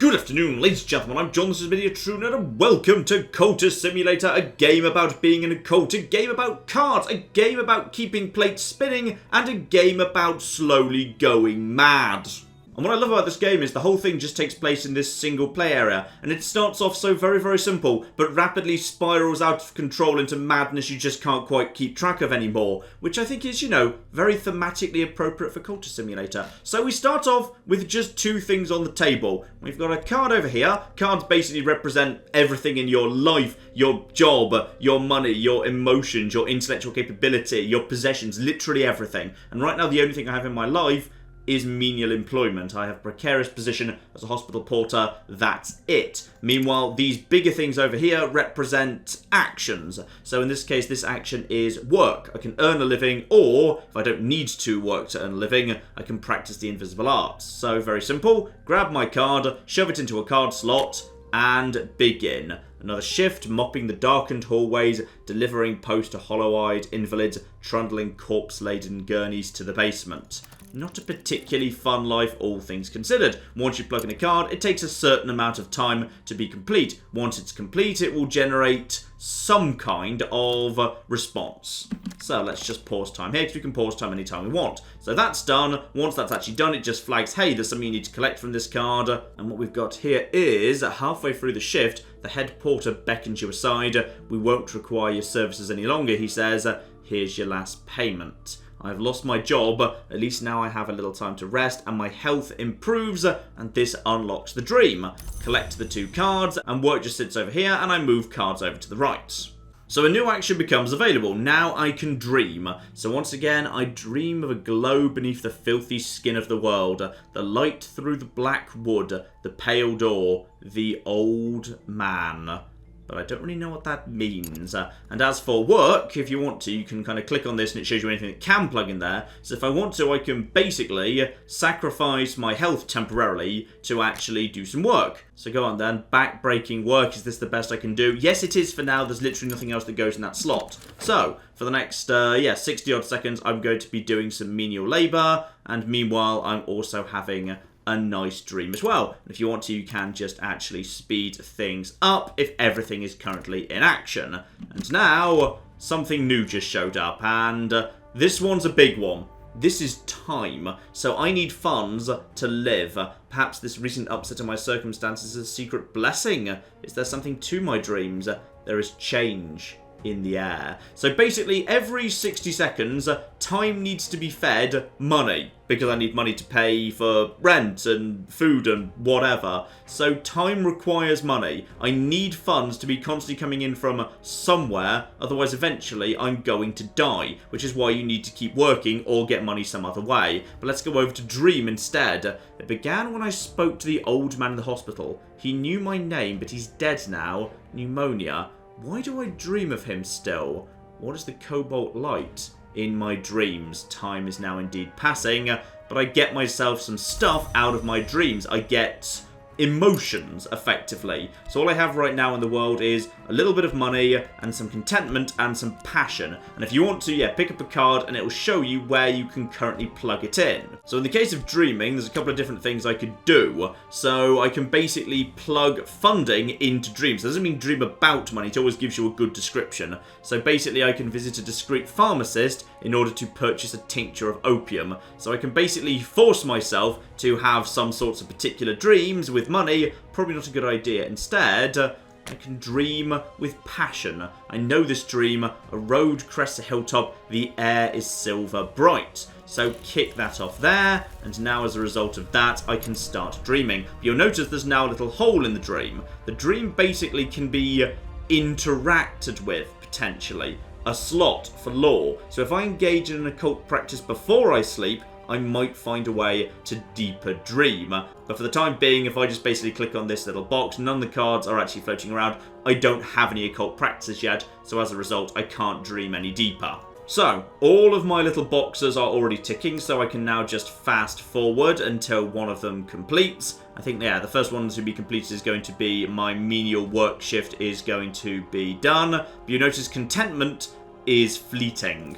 Good afternoon, ladies and gentlemen, I'm John, this is Mediatruner, and welcome to Cultist Simulator, a game about being in a cult, a game about cards, a game about keeping plates spinning, and a game about slowly going mad. And what I love about this game is the whole thing just takes place in this single play area, and it starts off so very simple, but rapidly spirals out of control into madness you just can't quite keep track of anymore, which I think is, you know, very thematically appropriate for Cultist Simulator. So we start off with just two things on the table. We've got a card over here. Cards basically represent everything in your life, your job, your money, your emotions, your intellectual capability, your possessions, literally everything. And right now the only thing I have in my life is menial employment. I have a precarious position as a hospital porter, that's it. Meanwhile, these bigger things over here represent actions. So in this case, this action is work. I can earn a living, or if I don't need to work to earn a living, I can practice the invisible arts. So very simple, grab my card, shove it into a card slot, and begin. Another shift, mopping the darkened hallways, delivering post to hollow-eyed invalids, trundling corpse-laden gurneys to the basement. Not a particularly fun life, all things considered. Once you plug in a card, it takes a certain amount of time to be complete. Once it's complete, it will generate some kind of response. So let's just pause time here, because we can pause time anytime we want. So that's done. Once that's actually done, it just flags, hey, there's something you need to collect from this card. And what we've got here is, halfway through the shift, the head porter beckons you aside. We won't require your services any longer, he says. Here's your last payment. I've lost my job, at least now I have a little time to rest, and my health improves, and this unlocks the dream. Collect the two cards, and work just sits over here, and I move cards over to the right. So a new action becomes available. Now I can dream. So once again, I dream of a glow beneath the filthy skin of the world, the light through the black wood, the pale door, the old man. But I don't really know what that means. And as for work, if you want to, you can kind of click on this and it shows you anything that can plug in there. So if I want to, I can basically sacrifice my health temporarily to actually do some work. So go on then, back-breaking work, is this the best I can do? Yes, it is for now, there's literally nothing else that goes in that slot. So, for the next, 60 odd seconds, I'm going to be doing some menial labour, and meanwhile, I'm also having a nice dream as well. And if you want to, you can just actually speed things up if everything is currently in action. And now, something new just showed up, and this one's a big one. This is time, so I need funds to live. Perhaps this recent upset in my circumstances is a secret blessing. Is there something to my dreams? There is change in the air. So basically, every 60 seconds, time needs to be fed money, because I need money to pay for rent and food and whatever. So time requires money. I need funds to be constantly coming in from somewhere, otherwise eventually I'm going to die, which is why you need to keep working or get money some other way. But let's go over to dream instead. It began when I spoke to the old man in the hospital. He knew my name, but he's dead now. Pneumonia. Why do I dream of him still? What is the cobalt light? In my dreams, time is now indeed passing, but I get myself some stuff out of my dreams. I get emotions, effectively. So all I have right now in the world is a little bit of money and some contentment and some passion. And if you want to, yeah, pick up a card and it will show you where you can currently plug it in. So in the case of dreaming, there's a couple of different things I could do. So I can basically plug funding into dreams. That doesn't mean dream about money, it always gives you a good description. So basically I can visit a discreet pharmacist in order to purchase a tincture of opium. So I can basically force myself to have some sorts of particular dreams with money. Probably not a good idea. Instead, I can dream with passion. I know this dream. A road crests a hilltop. The air is silver bright. So kick that off there. And now as a result of that, I can start dreaming. You'll notice there's now a little hole in the dream. The dream basically can be interacted with, potentially. A slot for lore. So if I engage in an occult practice before I sleep, I might find a way to deeper dream. But for the time being, if I just basically click on this little box, none of the cards are actually floating around. I don't have any occult practices yet, so as a result, I can't dream any deeper. So, all of my little boxes are already ticking, so I can now just fast forward until one of them completes. I think, yeah, the first one to be completed is going to be my menial work shift is going to be done. But you notice contentment is fleeting.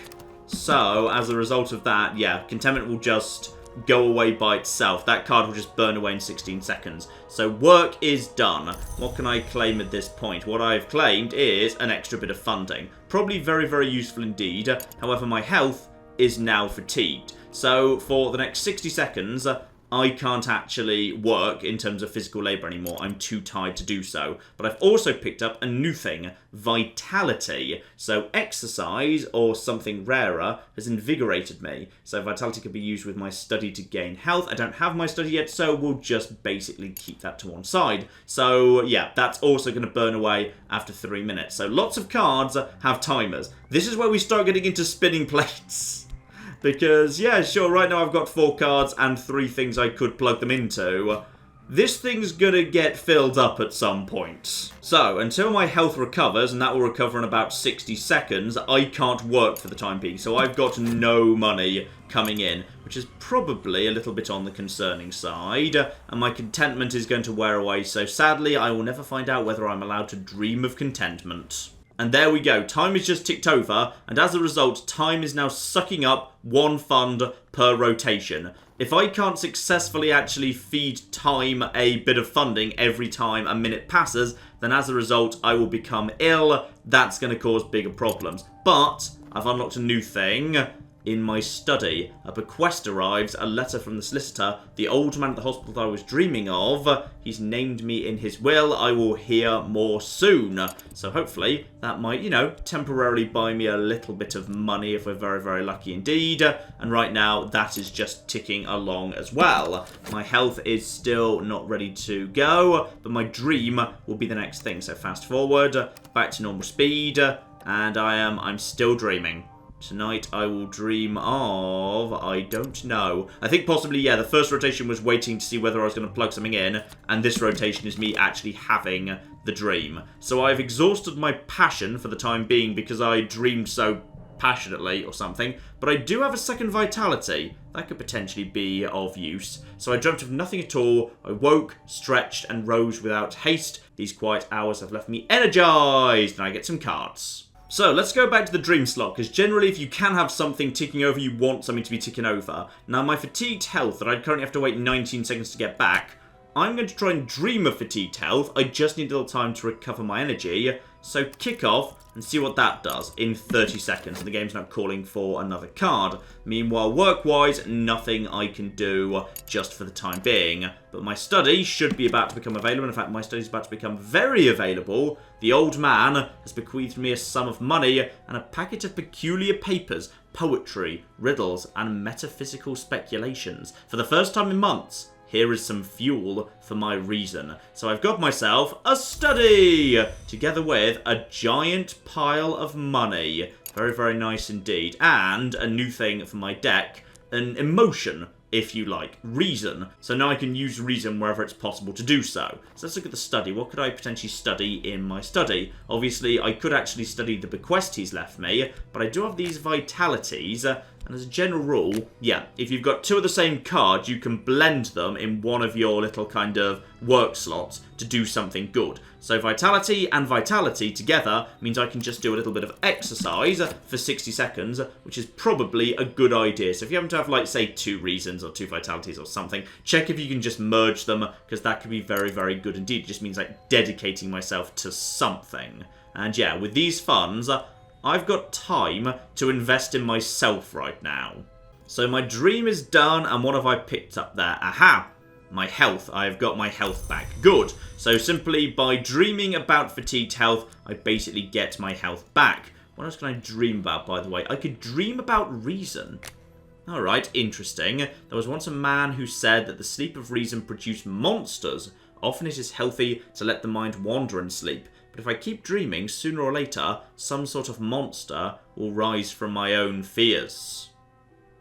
So, as a result of that, yeah, contentment will just go away by itself. That card will just burn away in 16 seconds. So work is done. What can I claim at this point? What I've claimed is an extra bit of funding. Probably very, very useful indeed. However, my health is now fatigued. So for the next 60 seconds, I can't actually work in terms of physical labour anymore. I'm too tired to do so. But I've also picked up a new thing, vitality. So exercise, or something rarer, has invigorated me. So vitality could be used with my study to gain health. I don't have my study yet, so we'll just basically keep that to one side. So yeah, that's also going to burn away after 3 minutes. So lots of cards have timers. This is where we start getting into spinning plates. Because, yeah, sure, right now I've got 4 cards and 3 things I could plug them into. This thing's gonna get filled up at some point. So, until my health recovers, and that will recover in about 60 seconds, I can't work for the time being. So I've got no money coming in, which is probably a little bit on the concerning side. And my contentment is going to wear away, so sadly I will never find out whether I'm allowed to dream of contentment. And there we go, time is just ticked over, and as a result, time is now sucking up 1 fund per rotation. If I can't successfully actually feed time a bit of funding every time a minute passes, then as a result, I will become ill. That's going to cause bigger problems. But I've unlocked a new thing. In my study, a bequest arrives, a letter from the solicitor, the old man at the hospital that I was dreaming of. He's named me in his will. I will hear more soon. So hopefully that might, temporarily buy me a little bit of money if we're very, very lucky indeed. And right now, that is just ticking along as well. My health is still not ready to go, but my dream will be the next thing. So fast forward, back to normal speed, and I'm still dreaming. Tonight I will dream of... I don't know. I think possibly, yeah, the first rotation was waiting to see whether I was going to plug something in, and this rotation is me actually having the dream. So I've exhausted my passion for the time being because I dreamed so passionately or something, but I do have a second vitality. That could potentially be of use. So I dreamt of nothing at all. I woke, stretched, and rose without haste. These quiet hours have left me energized, and I get some cards. So, let's go back to the dream slot, because generally if you can have something ticking over, you want something to be ticking over. Now, my fatigued health that I currently have to wait 19 seconds to get back, I'm going to try and dream of fatigued health. I just need a little time to recover my energy. So, kick off and see what that does in 30 seconds. And the game's now calling for another card. Meanwhile, work-wise, nothing I can do just for the time being. But my study should be about to become available. In fact, my study is about to become very available. The old man has bequeathed me a sum of money and a packet of peculiar papers, poetry, riddles, and metaphysical speculations. For the first time in months, here is some fuel for my reason. So I've got myself a study, together with a giant pile of money. Very, very nice indeed. And a new thing for my deck, an emotion, if you like, reason. So now I can use reason wherever it's possible to do so. So let's look at the study. What could I potentially study in my study? Obviously, I could actually study the bequest he's left me, but I do have these vitalities. And as a general rule, yeah, if you've got 2 of the same card, you can blend them in one of your little kind of work slots to do something good. So vitality and vitality together means I can just do a little bit of exercise for 60 seconds, which is probably a good idea. So if you happen to have, like, say, 2 reasons or 2 vitalities or something, check if you can just merge them, because that could be very, very good indeed. It just means, like, dedicating myself to something. And yeah, with these funds, I've got time to invest in myself right now. So my dream is done, and what have I picked up there? Aha! My health. I've got my health back. Good. So simply by dreaming about fatigued health, I basically get my health back. What else can I dream about, by the way? I could dream about reason. Alright, interesting. There was once a man who said that the sleep of reason produced monsters. Often it is healthy to let the mind wander in sleep. But if I keep dreaming, sooner or later, some sort of monster will rise from my own fears.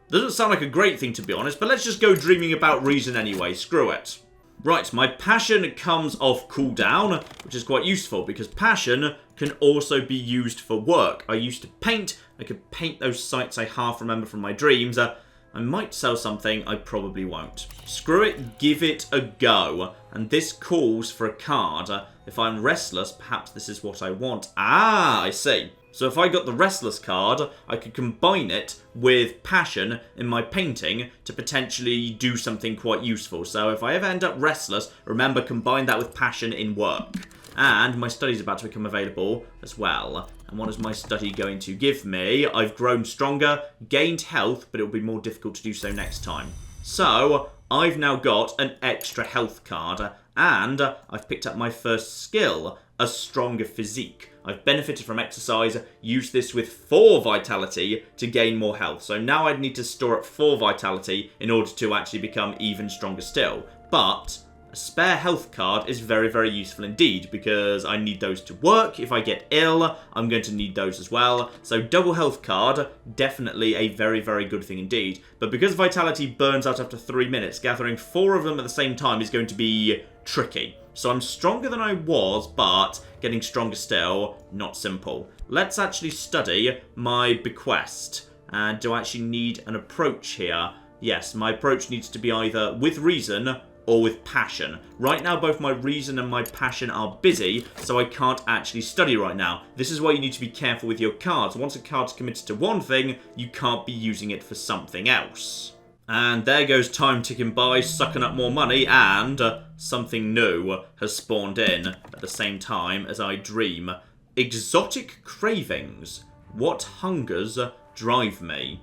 Doesn't sound like a great thing, to be honest, but let's just go dreaming about reason anyway. Screw it. Right, my passion comes off cooldown, which is quite useful, because passion can also be used for work. I used to paint. I could paint those sites I half remember from my dreams. I might sell something, I probably won't. Screw it, give it a go. And this calls for a card. If I'm restless, perhaps this is what I want. Ah, I see. So if I got the Restless card, I could combine it with Passion in my painting to potentially do something quite useful. So if I ever end up Restless, remember, combine that with Passion in work. And my study's about to become available as well. And what is my study going to give me? I've grown stronger, gained health, but it'll be more difficult to do so next time. So I've now got an extra health card, and I've picked up my first skill, a stronger physique. I've benefited from exercise, used this with 4 vitality to gain more health. So now I'd need to store up 4 vitality in order to actually become even stronger still. But a spare health card is very, very useful indeed, because I need those to work. If I get ill, I'm going to need those as well. So double health card, definitely a very, very good thing indeed. But because vitality burns out after 3 minutes, gathering 4 of them at the same time is going to be tricky. So I'm stronger than I was, but getting stronger still, not simple. Let's actually study my bequest. And do I actually need an approach here? Yes, my approach needs to be either with reason or with passion. Right now, both my reason and my passion are busy, so I can't actually study right now. This is why you need to be careful with your cards. Once a card's committed to one thing, you can't be using it for something else. And there goes time ticking by, sucking up more money, and something new has spawned in at the same time as I dream. Exotic cravings. What hungers drive me?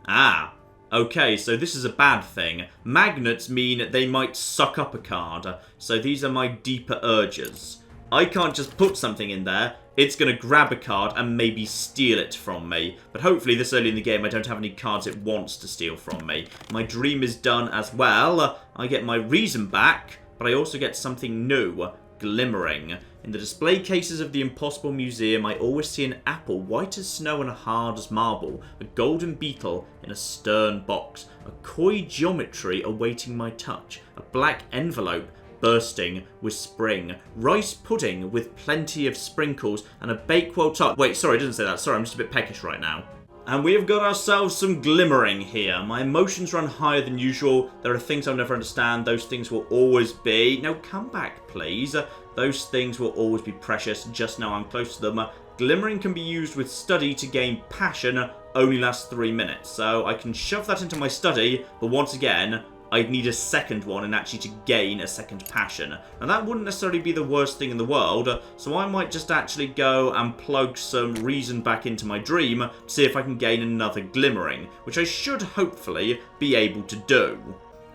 Ah. Okay, so this is a bad thing. Magnets mean they might suck up a card. So these are my deeper urges. I can't just put something in there. It's going to grab a card and maybe steal it from me. But hopefully this early in the game I don't have any cards it wants to steal from me. My dream is done as well. I get my reason back, but I also get something new. Glimmering. In the display cases of the Impossible Museum, I always see an apple white as snow and hard as marble, a golden beetle in a stern box, a coy geometry awaiting my touch, a black envelope bursting with spring, rice pudding with plenty of sprinkles, and a Bakewell tart. Wait, sorry, it doesn't say that. Sorry, I'm just a bit peckish right now. And we have got ourselves some glimmering here. My emotions run higher than usual. There are things I'll never understand. Those things will always be... No, come back, please. Those things will always be precious. Just now I'm close to them. Glimmering can be used with study to gain passion. Only lasts 3 minutes. So I can shove that into my study. But once again, I'd need a second one and actually to gain a second passion. And that wouldn't necessarily be the worst thing in the world, so I might just actually go and plug some reason back into my dream to see if I can gain another glimmering, which I should hopefully be able to do.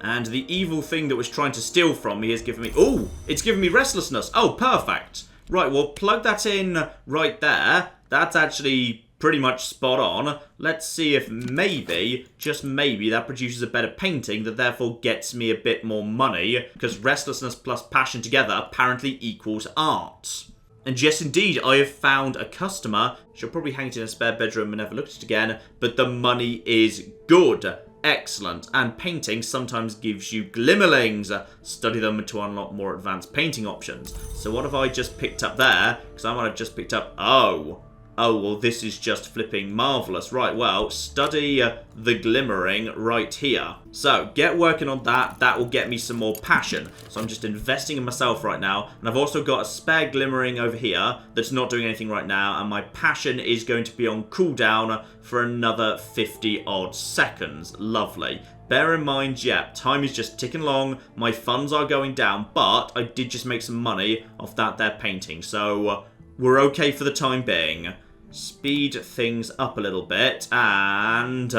And the evil thing that was trying to steal from me has given me... Oh, it's given me restlessness. Oh, perfect. Right, well, plug that in right there. That's actually pretty much spot on. Let's see if maybe, just maybe, that produces a better painting that therefore gets me a bit more money, because restlessness plus passion together apparently equals art. And yes, indeed, I have found a customer. She'll probably hang it in a spare bedroom and never look at it again, but the money is good. Excellent. And painting sometimes gives you glimmerlings. Study them to unlock more advanced painting options. So what have I just picked up there? Because I might have just picked up... Oh, well, this is just flipping marvellous. Right, well, study the glimmering right here. So, get working on that. That will get me some more passion. So I'm just investing in myself right now. And I've also got a spare glimmering over here that's not doing anything right now. And my passion is going to be on cooldown for another 50-odd seconds. Lovely. Bear in mind, yeah, time is just ticking along. My funds are going down. But I did just make some money off that there painting. So, we're okay for the time being. Speed things up a little bit, and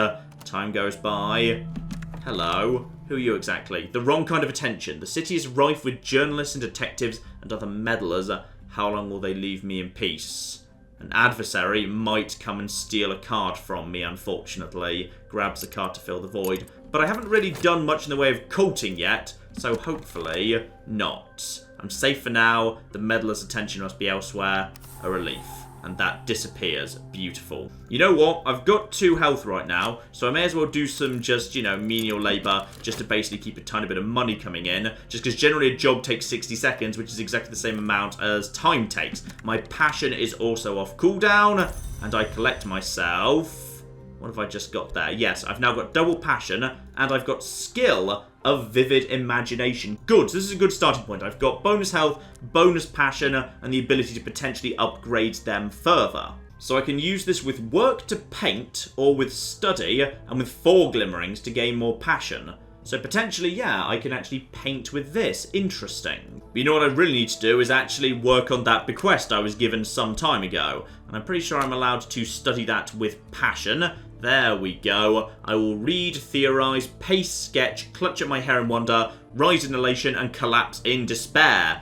time goes by. Hello. Who are you exactly? The wrong kind of attention. The city is rife with journalists and detectives and other meddlers. How long will they leave me in peace? An adversary might come and steal a card from me, unfortunately. Grabs the card to fill the void. But I haven't really done much in the way of culting yet, so hopefully not. I'm safe for now. The meddler's attention must be elsewhere. A relief. And that disappears. Beautiful. You know what? I've got 2 health right now, so I may as well do some just, you know, menial labour just to basically keep a tiny bit of money coming in, just because generally a job takes 60 seconds, which is exactly the same amount as time takes. My passion is also off cooldown, and I collect myself... What have I just got there? Yes, I've now got double passion, and I've got skill of vivid imagination. Good, so this is a good starting point. I've got bonus health, bonus passion, and the ability to potentially upgrade them further. So I can use this with work to paint, or with study, and with foreglimmerings to gain more passion. So potentially, yeah, I can actually paint with this. Interesting. But you know what I really need to do is actually work on that bequest I was given some time ago. And I'm pretty sure I'm allowed to study that with passion. There we go. I will read, theorise, pace, sketch, clutch at my hair in wonder, rise in elation, and collapse in despair.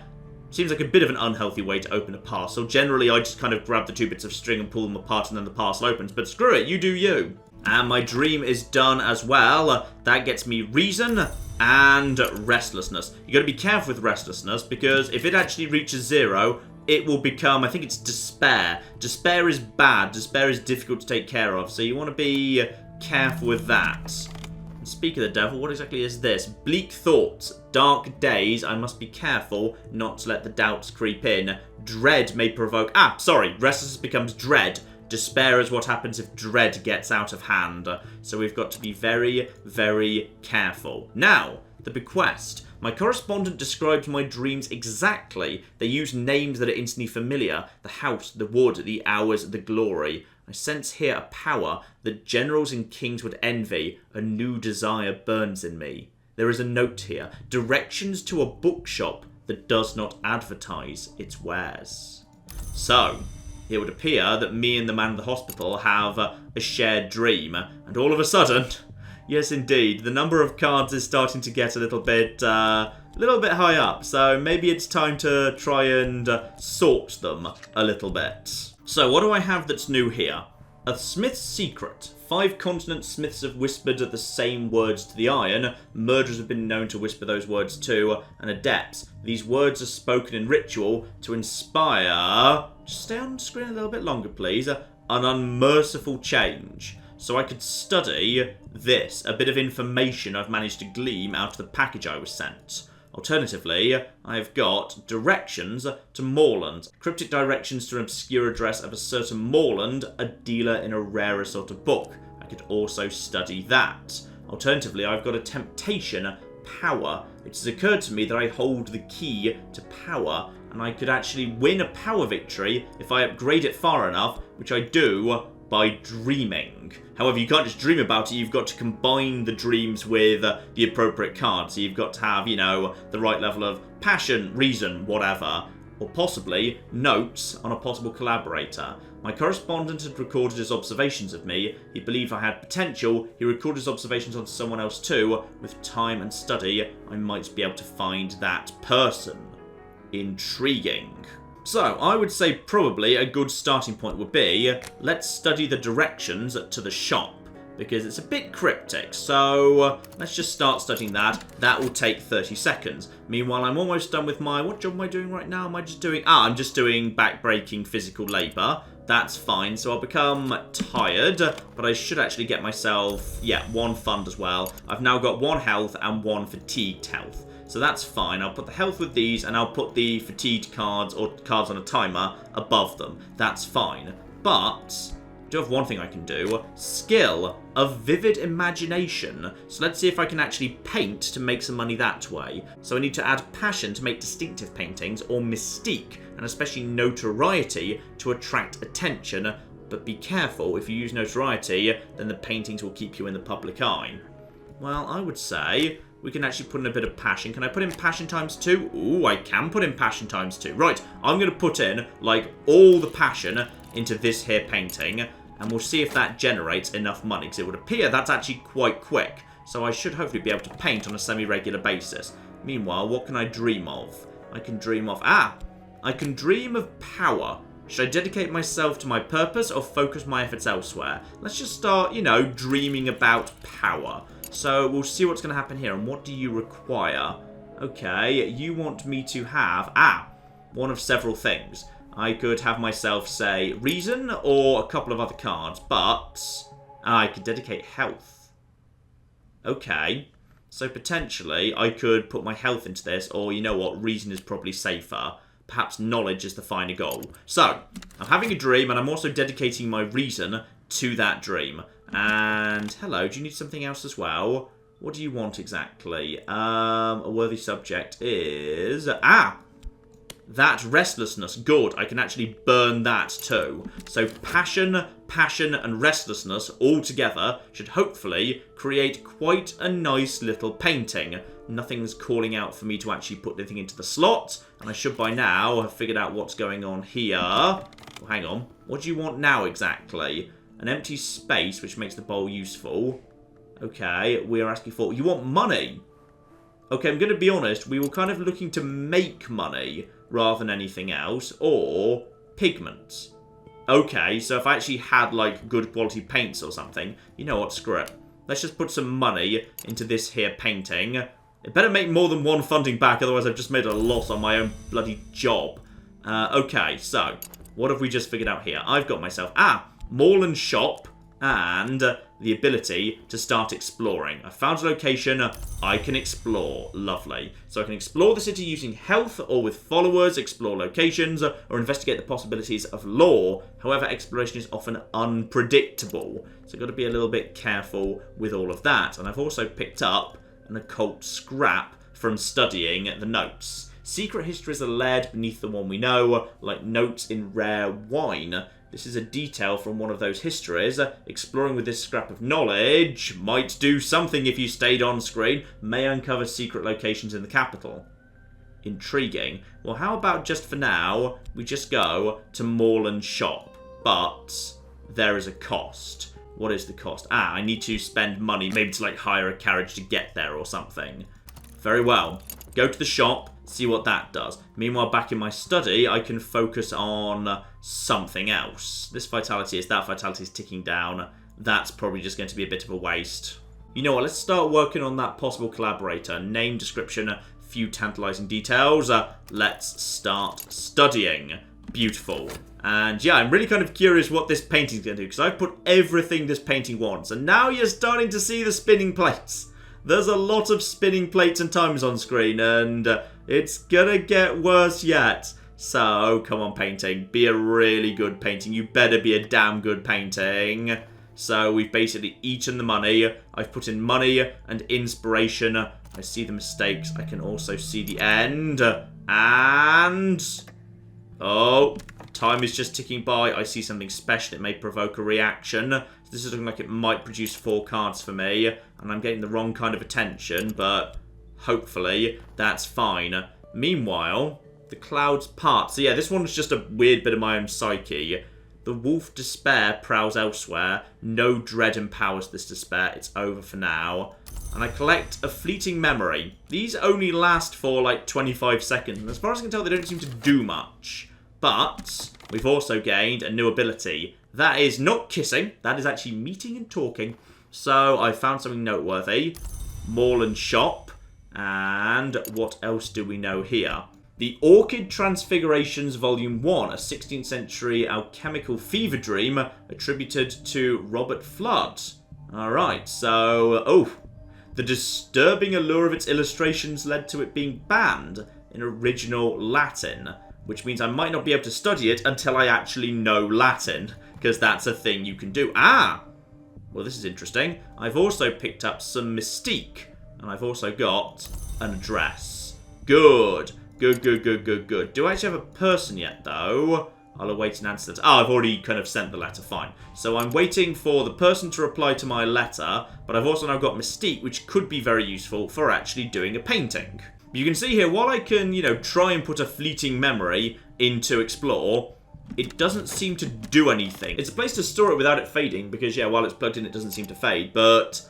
Seems like a bit of an unhealthy way to open a parcel. Generally, I just kind of grab the 2 bits of string and pull them apart and then the parcel opens. But screw it, you do you. And my dream is done as well. That gets me reason and restlessness. You got to be careful with restlessness because if it actually reaches 0, it will become, I think it's despair. Despair is bad. Despair is difficult to take care of. So you want to be careful with that. And speak of the devil, what exactly is this? Bleak thoughts, dark days. I must be careful not to let the doubts creep in. Dread may provoke... restlessness becomes dread. Despair is what happens if dread gets out of hand. So we've got to be very, very careful. Now, the bequest. My correspondent described my dreams exactly. They use names that are instantly familiar. The house, the wood, the hours, the glory. I sense here a power that generals and kings would envy. A new desire burns in me. There is a note here. Directions to a bookshop that does not advertise its wares. So, it would appear that me and the man in the hospital have a shared dream. And all of a sudden, yes indeed, the number of cards is starting to get a little bit high up. So maybe it's time to try and sort them a little bit. So what do I have that's new here? A smith's secret. 5 continent smiths have whispered the same words to the iron. Murderers have been known to whisper those words too. And adepts. These words are spoken in ritual to inspire... Just stay on screen a little bit longer, please. An unmerciful change. So I could study this. A bit of information I've managed to glean out of the package I was sent. Alternatively, I've got directions to Moorland. Cryptic directions to an obscure address of a certain Moorland, a dealer in a rarer sort of book. I could also study that. Alternatively, I've got a temptation, power. It has occurred to me that I hold the key to power, and I could actually win a power victory if I upgrade it far enough, which I do by dreaming. However, you can't just dream about it, you've got to combine the dreams with the appropriate cards. So you've got to have, you know, the right level of passion, reason, whatever. Or possibly notes on a possible collaborator. My correspondent had recorded his observations of me. He believed I had potential. He recorded his observations on someone else too. With time and study, I might be able to find that person. Intriguing. So, I would say probably a good starting point would be, let's study the directions to the shop, because it's a bit cryptic, so let's just start studying that. That will take 30 seconds. Meanwhile, I'm almost done with my, what job am I doing right now? Am I just doing, I'm just doing back-breaking physical labour. That's fine, so I'll become tired, but I should actually get myself, 1 fund as well. I've now got 1 health and 1 fatigued health. So that's fine. I'll put the health with these, and I'll put the fatigued cards, or cards on a timer, above them. That's fine. But I do have one thing I can do. Skill of vivid imagination. So let's see if I can actually paint to make some money that way. So I need to add passion to make distinctive paintings, or mystique, and especially notoriety to attract attention. But be careful, if you use notoriety, then the paintings will keep you in the public eye. Well, I would say we can actually put in a bit of passion. Can I put in passion times 2? Ooh, I can put in passion times 2. Right, I'm going to put in, like, all the passion into this here painting, and we'll see if that generates enough money, because it would appear that's actually quite quick. So I should hopefully be able to paint on a semi-regular basis. Meanwhile, what can I dream of? I can dream of... I can dream of power. Should I dedicate myself to my purpose or focus my efforts elsewhere? Let's just start, you know, dreaming about power. So we'll see what's going to happen here. And what do you require? Okay, you want me to have... one of several things. I could have myself say reason or a couple of other cards, but I could dedicate health. Okay, so potentially I could put my health into this, or you know what, reason is probably safer. Perhaps knowledge is the finer goal. So, I'm having a dream, and I'm also dedicating my reason to that dream. And, hello, do you need something else as well? What do you want exactly? A worthy subject is... That restlessness, good. I can actually burn that too. So passion, and restlessness all together should hopefully create quite a nice little painting. Nothing's calling out for me to actually put anything into the slot, and I should by now have figured out what's going on here. Oh, hang on. What do you want now exactly? An empty space, which makes the bowl useful. Okay, we are asking for... You want money? Okay, I'm going to be honest. We were kind of looking to make money rather than anything else. Or pigments. Okay, so if I actually had, like, good quality paints or something... You know what? Screw it. Let's just put some money into this here painting. It better make more than one funding back, otherwise I've just made a loss on my own bloody job. Okay, so... What have we just figured out here? I've got myself... mall and shop, and the ability to start exploring. I found a location I can explore. Lovely. So I can explore the city using health or with followers, explore locations, or investigate the possibilities of lore. However, exploration is often unpredictable. So I've got to be a little bit careful with all of that. And I've also picked up an occult scrap from studying the notes. Secret histories are layered beneath the one we know, like notes in rare wine. This is a detail from one of those histories. Exploring with this scrap of knowledge might do something if you stayed on screen. May uncover secret locations in the capital. Intriguing. Well, how about just for now, we just go to mall and shop. But there is a cost. What is the cost? I need to spend money, maybe to like hire a carriage to get there or something. Very well. Go to the shop. See what that does. Meanwhile, back in my study, I can focus on something else. This vitality is that vitality is ticking down. That's probably just going to be a bit of a waste. You know what? Let's start working on that possible collaborator. Name, description, few tantalizing details. Let's start studying. Beautiful. And yeah, I'm really kind of curious what this painting's going to do, because I've put everything this painting wants. And now you're starting to see the spinning plates. There's a lot of spinning plates and times on screen, and it's gonna get worse yet. So, come on, painting. Be a really good painting. You better be a damn good painting. So, we've basically eaten the money. I've put in money and inspiration. I see the mistakes. I can also see the end. And... oh, time is just ticking by. I see something special. It may provoke a reaction. This is looking like it might produce 4 cards for me, and I'm getting the wrong kind of attention, but hopefully that's fine. Meanwhile, the clouds part. So yeah, this one's just a weird bit of my own psyche. The wolf despair prowls elsewhere. No dread empowers this despair. It's over for now. And I collect a fleeting memory. These only last for like 25 seconds, and as far as I can tell, they don't seem to do much. But we've also gained a new ability. That is not kissing. That is actually meeting and talking. So I found something noteworthy. Mall and shop. And what else do we know here? The Orchid Transfigurations Volume 1, a 16th century alchemical fever dream attributed to Robert Flood. Alright, so... oh, the disturbing allure of its illustrations led to it being banned in original Latin, which means I might not be able to study it until I actually know Latin, because that's a thing you can do. Well, this is interesting. I've also picked up some mystique, and I've also got an address. Good. Good. Do I actually have a person yet, though? I'll await an answer. I've already kind of sent the letter. Fine. So I'm waiting for the person to reply to my letter, but I've also now got mystique, which could be very useful for actually doing a painting. You can see here, while I can, try and put a fleeting memory into explore, it doesn't seem to do anything. It's a place to store it without it fading, because, yeah, while it's plugged in, it doesn't seem to fade, but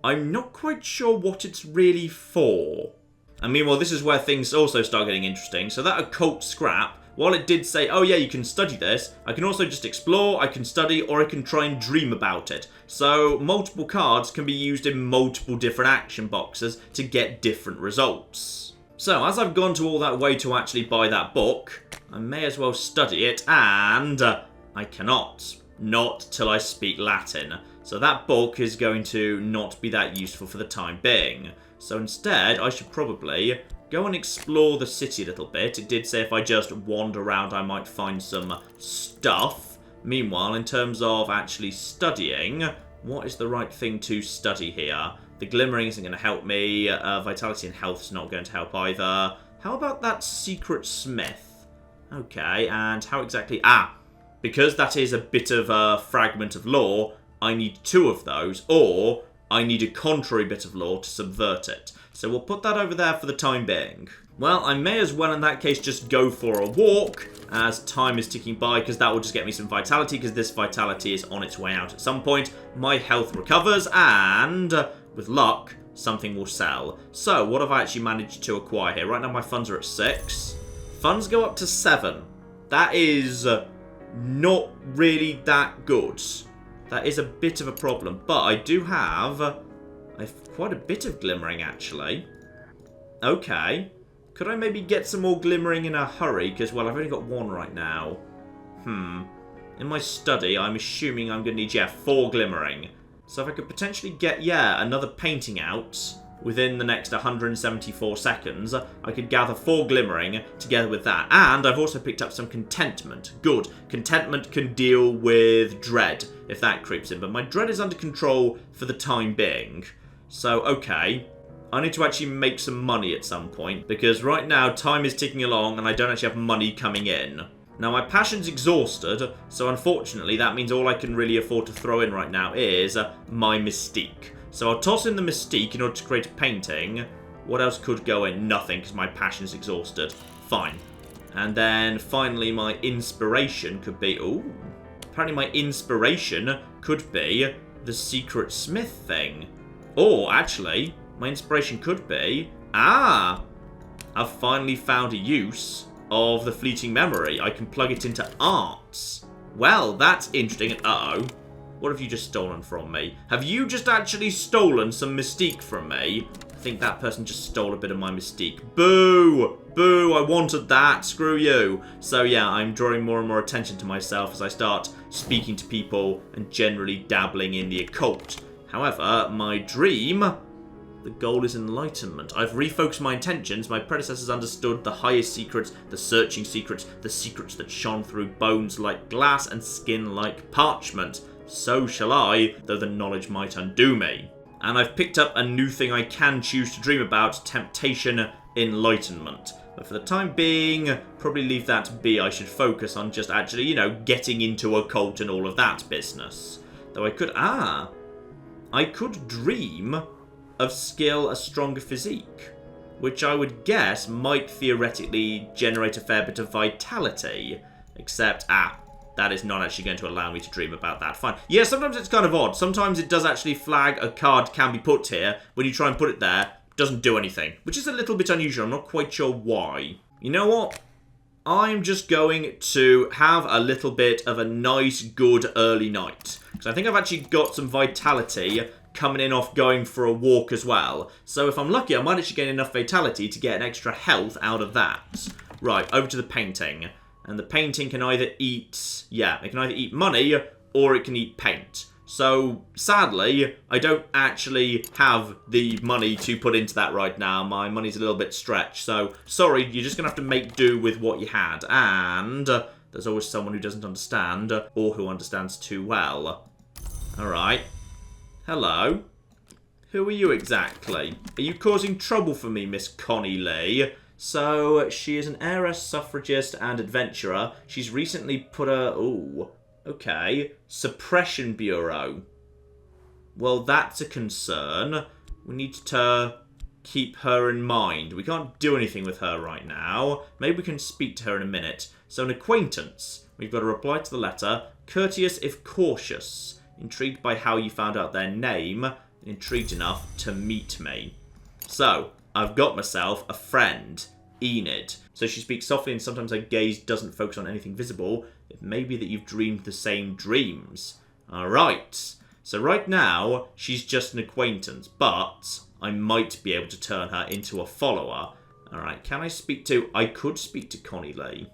I'm not quite sure what it's really for. And meanwhile, this is where things also start getting interesting. So that occult scrap, while it did say, oh yeah, you can study this, I can also just explore, I can study, or I can try and dream about it. So multiple cards can be used in multiple different action boxes to get different results. So as I've gone to all that way to actually buy that book, I may as well study it, and I cannot. Not till I speak Latin. So that book is going to not be that useful for the time being. So instead, I should probably go and explore the city a little bit. It did say if I just wander around, I might find some stuff. Meanwhile, in terms of actually studying, what is the right thing to study here? The glimmering isn't going to help me. Vitality and health is not going to help either. How about that secret smith? Okay, and how exactly... Ah, because that is a bit of a fragment of lore, I need 2 of those, or I need a contrary bit of lore to subvert it. So we'll put that over there for the time being. Well, I may as well in that case just go for a walk as time is ticking by, because that will just get me some vitality, because this vitality is on its way out at some point. My health recovers, and with luck, something will sell. So, what have I actually managed to acquire here? Right now my funds are at 6. Funds go up to 7. That is not really that good. That is a bit of a problem. But I do have quite a bit of glimmering, actually. Okay. Could I maybe get some more glimmering in a hurry? Because, well, I've only got 1 right now. In my study, I'm assuming I'm going to need, 4 glimmering. So if I could potentially get, another painting out within the next 174 seconds, I could gather 4 glimmering together with that. And I've also picked up some contentment. Good. Contentment can deal with dread, if that creeps in. But my dread is under control for the time being. So, okay. I need to actually make some money at some point, because right now time is ticking along and I don't actually have money coming in. Now my passion's exhausted, so unfortunately that means all I can really afford to throw in right now is my mystique. So I'll toss in the mystique in order to create a painting. What else could go in? Nothing, because my passion's exhausted. Fine. And then finally my inspiration could be... Ooh. Apparently my inspiration could be the secret smith thing. Or actually... my inspiration could be... Ah! I've finally found a use of the fleeting memory. I can plug it into arts. Well, that's interesting. Uh-oh. What have you just stolen from me? Have you just actually stolen some mystique from me? I think that person just stole a bit of my mystique. Boo! Boo! I wanted that. Screw you. So yeah, I'm drawing more and more attention to myself as I start speaking to people and generally dabbling in the occult. However, my dream... the goal is enlightenment. I've refocused my intentions. My predecessors understood the highest secrets, the searching secrets, the secrets that shone through bones like glass and skin like parchment. So shall I, though the knowledge might undo me. And I've picked up a new thing I can choose to dream about, temptation, enlightenment. But for the time being, probably leave that be. I should focus on just actually, you know, getting into a cult and all of that business. Though I could dream of skill a stronger physique, which I would guess might theoretically generate a fair bit of vitality. Except, that is not actually going to allow me to dream about that. Fine. Yeah, sometimes it's kind of odd. Sometimes it does actually flag a card can be put here. When you try and put it there, it doesn't do anything. Which is a little bit unusual. I'm not quite sure why. You know what? I'm just going to have a little bit of a nice, good early night. Because I think I've actually got some vitality coming in off going for a walk as well. So if I'm lucky, I might actually get enough vitality to get an extra health out of that. Right, over to the painting. And the painting can either eat... yeah, it can either eat money or it can eat paint. So, sadly, I don't actually have the money to put into that right now. My money's a little bit stretched. So, sorry, you're just going to have to make do with what you had. And there's always someone who doesn't understand or who understands too well. Alright. Hello. Who are you exactly? Are you causing trouble for me, Miss Connie Lane? So, she is an heiress, suffragist, and adventurer. She's recently put a... ooh, okay. Suppression Bureau. Well, that's a concern. We need to keep her in mind. We can't do anything with her right now. Maybe we can speak to her in a minute. So, an acquaintance. We've got to reply to the letter. Courteous if cautious. Intrigued by how you found out their name. Intrigued enough to meet me. So... I've got myself a friend, Enid. So she speaks softly and sometimes her gaze doesn't focus on anything visible. It may be that you've dreamed the same dreams. Alright. So right now, she's just an acquaintance, but I might be able to turn her into a follower. Alright, can I speak to... I could speak to Connie Lane.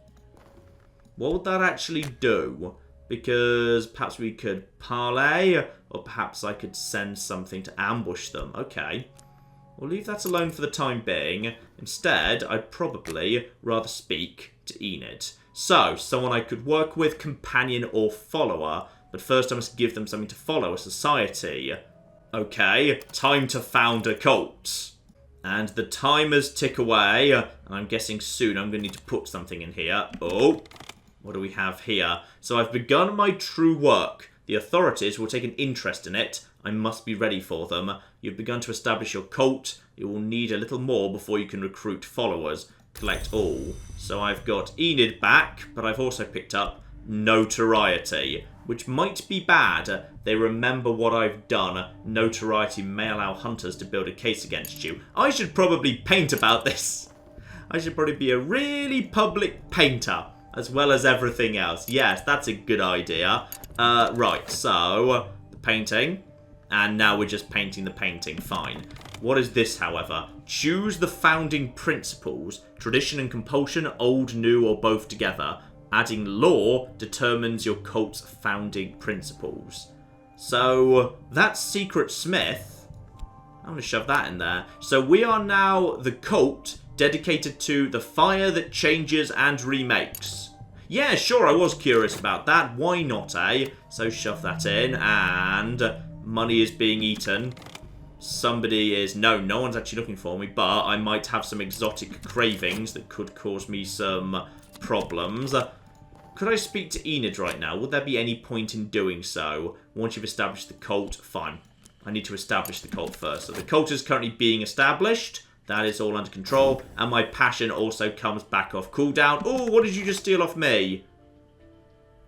What would that actually do? Because perhaps we could parley, or perhaps I could send something to ambush them. Okay. We'll leave that alone for the time being. Instead, I'd probably rather speak to Enid. So, someone I could work with, companion or follower. But first I must give them something to follow, a society. Okay, time to found a cult. And the timers tick away. And I'm guessing soon I'm going to need to put something in here. Oh, what do we have here? So I've begun my true work. The authorities will take an interest in it. I must be ready for them. You've begun to establish your cult. You will need a little more before you can recruit followers. Collect all. So I've got Enid back, but I've also picked up notoriety, which might be bad. They remember what I've done. Notoriety may allow hunters to build a case against you. I should probably paint about this. I should probably be a really public painter, as well as everything else. Yes, that's a good idea. Right, so the painting. And now we're just painting the painting. Fine. What is this, however? Choose the founding principles. Tradition and compulsion, old, new, or both together. Adding law determines your cult's founding principles. So, that's Secret Smith. I'm going to shove that in there. So we are now the cult dedicated to the fire that changes and remakes. Yeah, sure, I was curious about that. Why not, eh? So shove that in, and money is being eaten. Somebody is... No one's actually looking for me, but I might have some exotic cravings that could cause me some problems. Could I speak to Enid right now? Would there be any point in doing so? Once you've established the cult, fine. I need to establish the cult first. So the cult is currently being established. That is all under control. And my passion also comes back off cooldown. Oh, what did you just steal off me?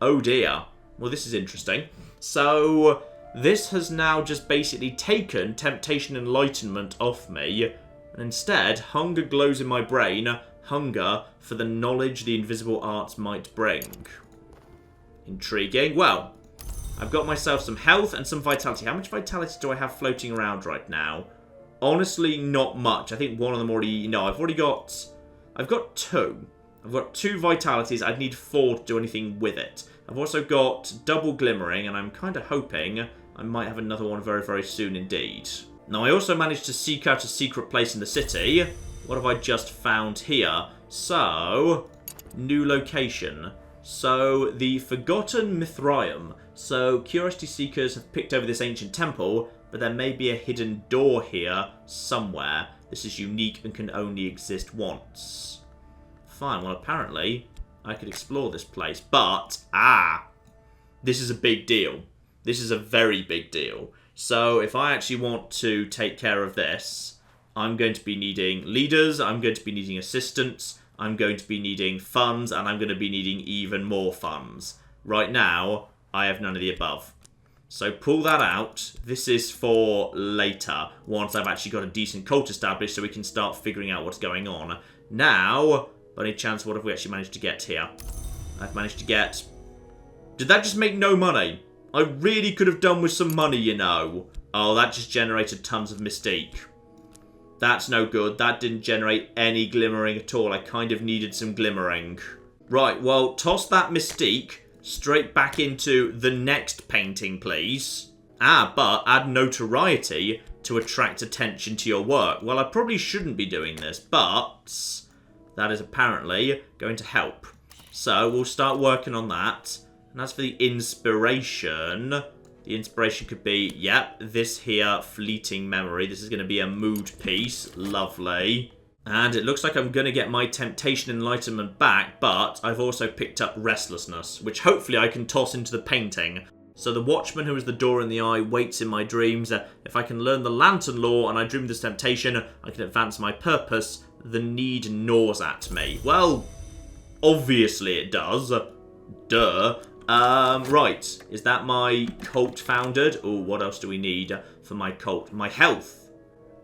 Oh dear. Well, this is interesting. So this has now just basically taken temptation enlightenment off me. And instead, hunger glows in my brain. Hunger for the knowledge the invisible arts might bring. Intriguing. Well, I've got myself some health and some vitality. How much vitality do I have floating around right now? Honestly, not much. I think one of them already... No, I've got two. I've got 2 vitalities. I'd need 4 to do anything with it. I've also got double glimmering, and I'm kind of hoping I might have another one very, very soon indeed. Now, I also managed to seek out a secret place in the city. What have I just found here? So, new location. So, the Forgotten Mithraeum. So, curiosity seekers have picked over this ancient temple, but there may be a hidden door here somewhere. This is unique and can only exist once. Fine, well, apparently I could explore this place, but, this is a big deal. This is a very big deal. So, if I actually want to take care of this, I'm going to be needing leaders, I'm going to be needing assistants, I'm going to be needing funds, and I'm going to be needing even more funds. Right now, I have none of the above. So pull that out. This is for later, once I've actually got a decent cult established so we can start figuring out what's going on. Now, by any chance, what have we actually managed to get here? I've managed to get... Did that just make no money? I really could have done with some money, you know. Oh, that just generated tons of mystique. That's no good. That didn't generate any glimmering at all. I kind of needed some glimmering. Right, well, toss that mystique straight back into the next painting, please. But add notoriety to attract attention to your work. Well, I probably shouldn't be doing this, but that is apparently going to help. So we'll start working on that. And as for the inspiration, the inspiration could be, yep, this here fleeting memory. This is going to be a mood piece. Lovely. And it looks like I'm going to get my temptation enlightenment back, but I've also picked up restlessness, which hopefully I can toss into the painting. So the watchman who is the door in the eye waits in my dreams. If I can learn the lantern law and I dream this temptation, I can advance my purpose. The need gnaws at me. Well, obviously it does. Duh. Right. Is that my cult founded? Oh, what else do we need for my cult? My health.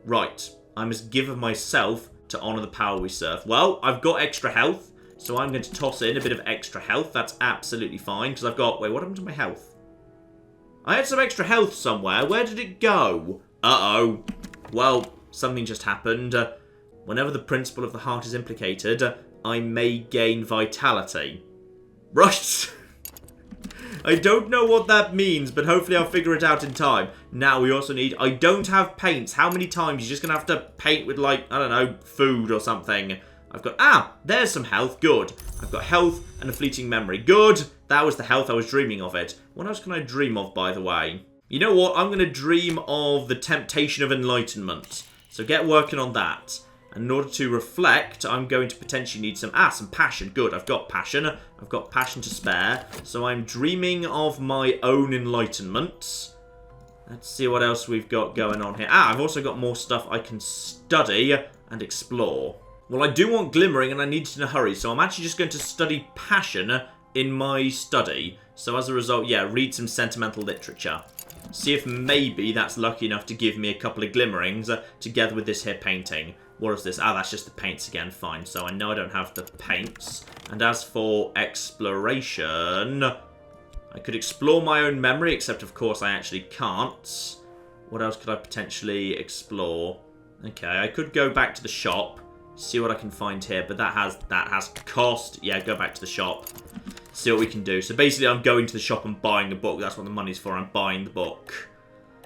Right. I must give of myself to honour the power we serve. Well, I've got extra health, so I'm going to toss in a bit of extra health. That's absolutely fine, because I've got... Wait, what happened to my health? I had some extra health somewhere. Where did it go? Uh-oh. Well, something just happened. Whenever the principle of the heart is implicated, I may gain vitality. Right. I don't know what that means, but hopefully I'll figure it out in time. Now we also need... I don't have paints. How many times? You're just going to have to paint with, like, I don't know, food or something. I've got... there's some health. Good. I've got health and a fleeting memory. Good. That was the health. I was dreaming of it. What else can I dream of, by the way? You know what? I'm going to dream of the temptation of enlightenment. So get working on that. And in order to reflect, I'm going to potentially need some passion. Good, I've got passion. I've got passion to spare. So I'm dreaming of my own enlightenment. Let's see what else we've got going on here. I've also got more stuff I can study and explore. Well, I do want glimmering and I need it in a hurry. So I'm actually just going to study passion in my study. So as a result, yeah, read some sentimental literature. See if maybe that's lucky enough to give me a couple of glimmerings together with this here painting. What is this? That's just the paints again. Fine. So I know I don't have the paints. And as for exploration, I could explore my own memory, except of course I actually can't. What else could I potentially explore? Okay, I could go back to the shop, see what I can find here, but that has cost. Yeah, go back to the shop. See what we can do. So basically I'm going to the shop and buying a book. That's what the money's for. I'm buying the book.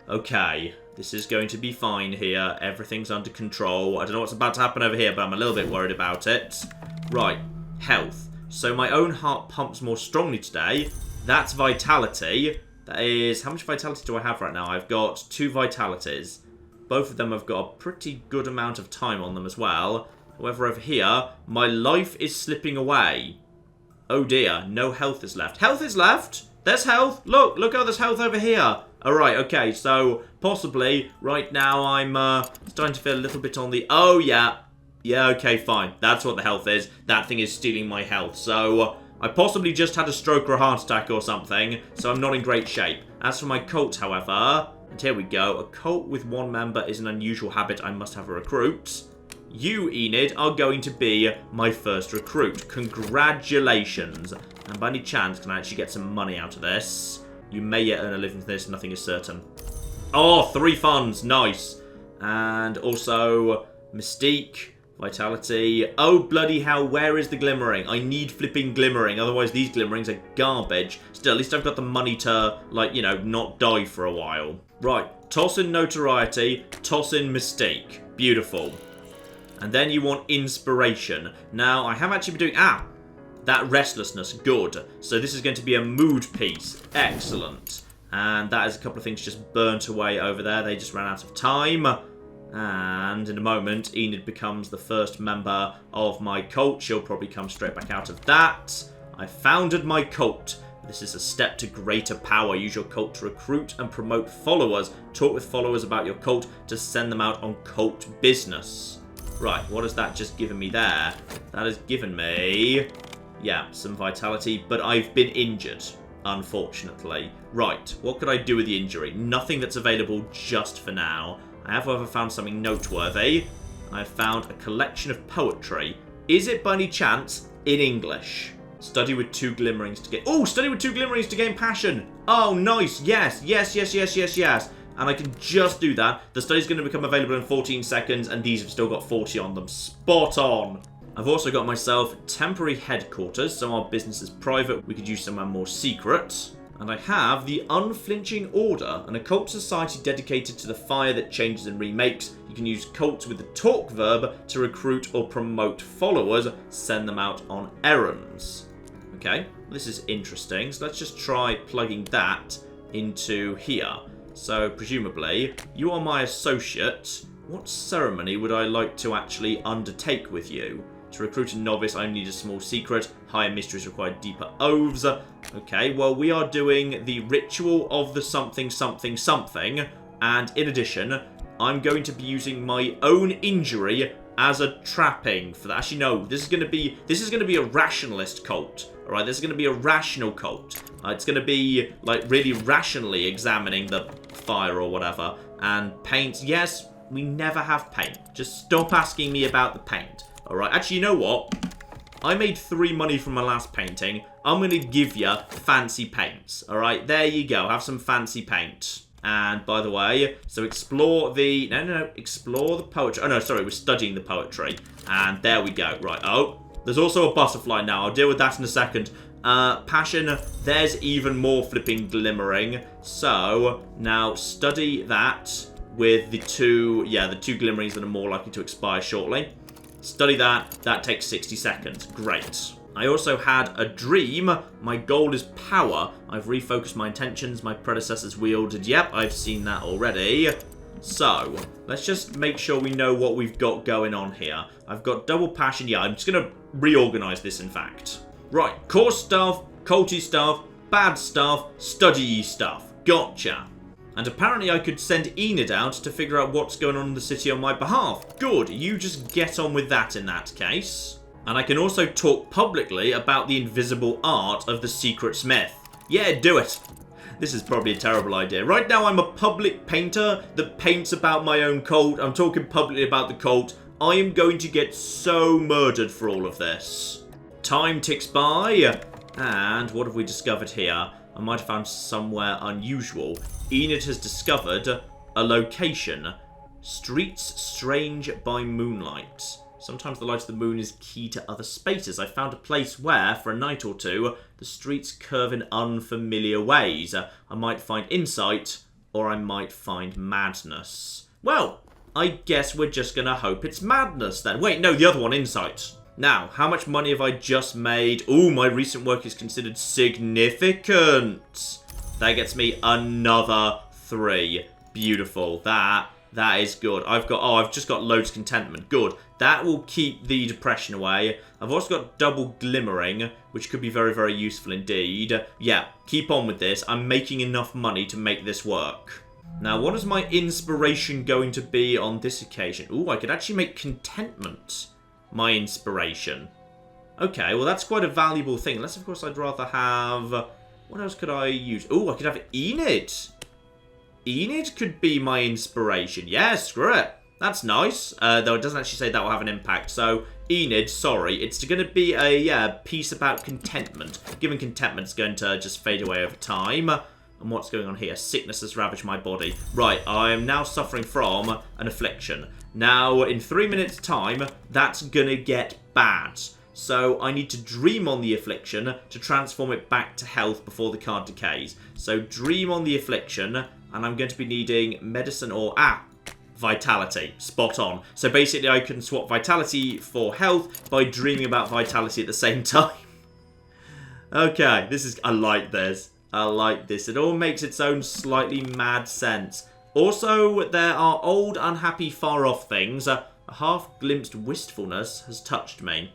Okay. This is going to be fine here. Everything's under control. I don't know what's about to happen over here, but I'm a little bit worried about it. Right. Health. So my own heart pumps more strongly today. That's vitality. That is... How much vitality do I have right now? I've got 2 vitalities. Both of them have got a pretty good amount of time on them as well. However, over here, my life is slipping away. Oh dear. No health is left. Health is left? There's health. Look how there's health over here. Alright, okay, so possibly right now I'm starting to feel a little bit on the... Oh, yeah. Yeah, okay, fine. That's what the health is. That thing is stealing my health. So I possibly just had a stroke or a heart attack or something, so I'm not in great shape. As for my cult, however, and here we go. A cult with 1 member is an unusual habit. I must have a recruit. You, Enid, are going to be my first recruit. Congratulations. And by any chance, can I actually get some money out of this? You may yet earn a living from this, nothing is certain. Oh, 3 funds, nice. And also, Mystique, Vitality. Oh, bloody hell, where is the glimmering? I need flipping glimmering, otherwise these glimmerings are garbage. Still, at least I've got the money to, like, you know, not die for a while. Right, toss in notoriety, toss in Mystique. Beautiful. And then you want inspiration. Now, I have actually been doing... that restlessness, good. So this is going to be a mood piece. Excellent. And that is a couple of things just burnt away over there. They just ran out of time. And in a moment, Enid becomes the first member of my cult. She'll probably come straight back out of that. I founded my cult. This is a step to greater power. Use your cult to recruit and promote followers. Talk with followers about your cult to send them out on cult business. Right, what has that just given me there? That has given me... yeah, some vitality, but I've been injured, unfortunately. Right, what could I do with the injury? Nothing that's available just for now. I have, however, found something noteworthy. I've found a collection of poetry. Is it, by any chance, in English? Study with 2 glimmerings to get... Oh, study with 2 glimmerings to gain passion. Oh, nice. Yes, yes, yes, yes, yes, yes. And I can just do that. The study's going to become available in 14 seconds, and these have still got 40 on them. Spot on. I've also got myself temporary headquarters, so our business is private. We could use somewhere more secret. And I have the Unflinching Order, an occult society dedicated to the fire that changes and remakes. You can use cults with the talk verb to recruit or promote followers, send them out on errands. Okay, this is interesting. So let's just try plugging that into here. So presumably, you are my associate. What ceremony would I like to actually undertake with you? To recruit a novice, I need a small secret. Higher mysteries require deeper oaths. Okay, well, we are doing the ritual of the something, something, something. And in addition, I'm going to be using my own injury as a trapping for that. Actually, no, this is going to be a rationalist cult. All right, this is going to be a rational cult. It's going to be, like, really rationally examining the fire or whatever. And paint, yes, we never have paint. Just stop asking me about the paint. Alright, actually, you know what? I made 3 money from my last painting. I'm going to give you fancy paints. Alright, there you go. Have some fancy paint. And, by the way, so explore the... No. Explore the poetry. Oh, no, sorry. We're studying the poetry. And there we go. Right. Oh, there's also a butterfly now. I'll deal with that in a second. Passion. There's even more flipping glimmering. So, now study that with the 2... Yeah, the 2 glimmerings that are more likely to expire shortly. Study that. That takes 60 seconds. Great. I also had a dream. My goal is power. I've refocused my intentions. My predecessors wielded. Yep, I've seen that already. So, let's just make sure we know what we've got going on here. I've got double passion. Yeah, I'm just going to reorganize this, in fact. Right, core stuff, culty stuff, bad stuff, study stuff. Gotcha. And apparently I could send Enid out to figure out what's going on in the city on my behalf. Good, you just get on with that in that case. And I can also talk publicly about the invisible art of the secret smith. Yeah, do it. This is probably a terrible idea. Right now I'm a public painter that paints about my own cult. I'm talking publicly about the cult. I am going to get so murdered for all of this. Time ticks by. And what have we discovered here? I might have found somewhere unusual. Enid has discovered a location. Streets strange by moonlight. Sometimes the light of the moon is key to other spaces. I found a place where, for a night or two, the streets curve in unfamiliar ways. I might find insight, or I might find madness. Well, I guess we're just going to hope it's madness then. Wait, no, the other one, insight. Now, how much money have I just made? Ooh, my recent work is considered significant. That gets me another 3. Beautiful. That is good. I've just got loads of contentment. Good. That will keep the depression away. I've also got double glimmering, which could be very, very useful indeed. Yeah, keep on with this. I'm making enough money to make this work. Now, what is my inspiration going to be on this occasion? Ooh, I could actually make contentment my inspiration. Okay, well, that's quite a valuable thing. Unless, of course, I'd rather have... What else could I use? Ooh, I could have Enid. Enid could be my inspiration. Yeah, screw it. That's nice. Though it doesn't actually say that will have an impact. So, Enid, sorry. It's going to be a piece about contentment. Given contentment, it's going to just fade away over time. And what's going on here? Sickness has ravaged my body. Right, I am now suffering from an affliction. Now, in 3 minutes' time, that's going to get bad. So I need to dream on the affliction to transform it back to health before the card decays. So dream on the affliction, and I'm going to be needing medicine or... vitality. Spot on. So basically I can swap vitality for health by dreaming about vitality at the same time. Okay, I like this. I like this. It all makes its own slightly mad sense. Also, there are old, unhappy, far-off things. A half-glimpsed wistfulness has touched me.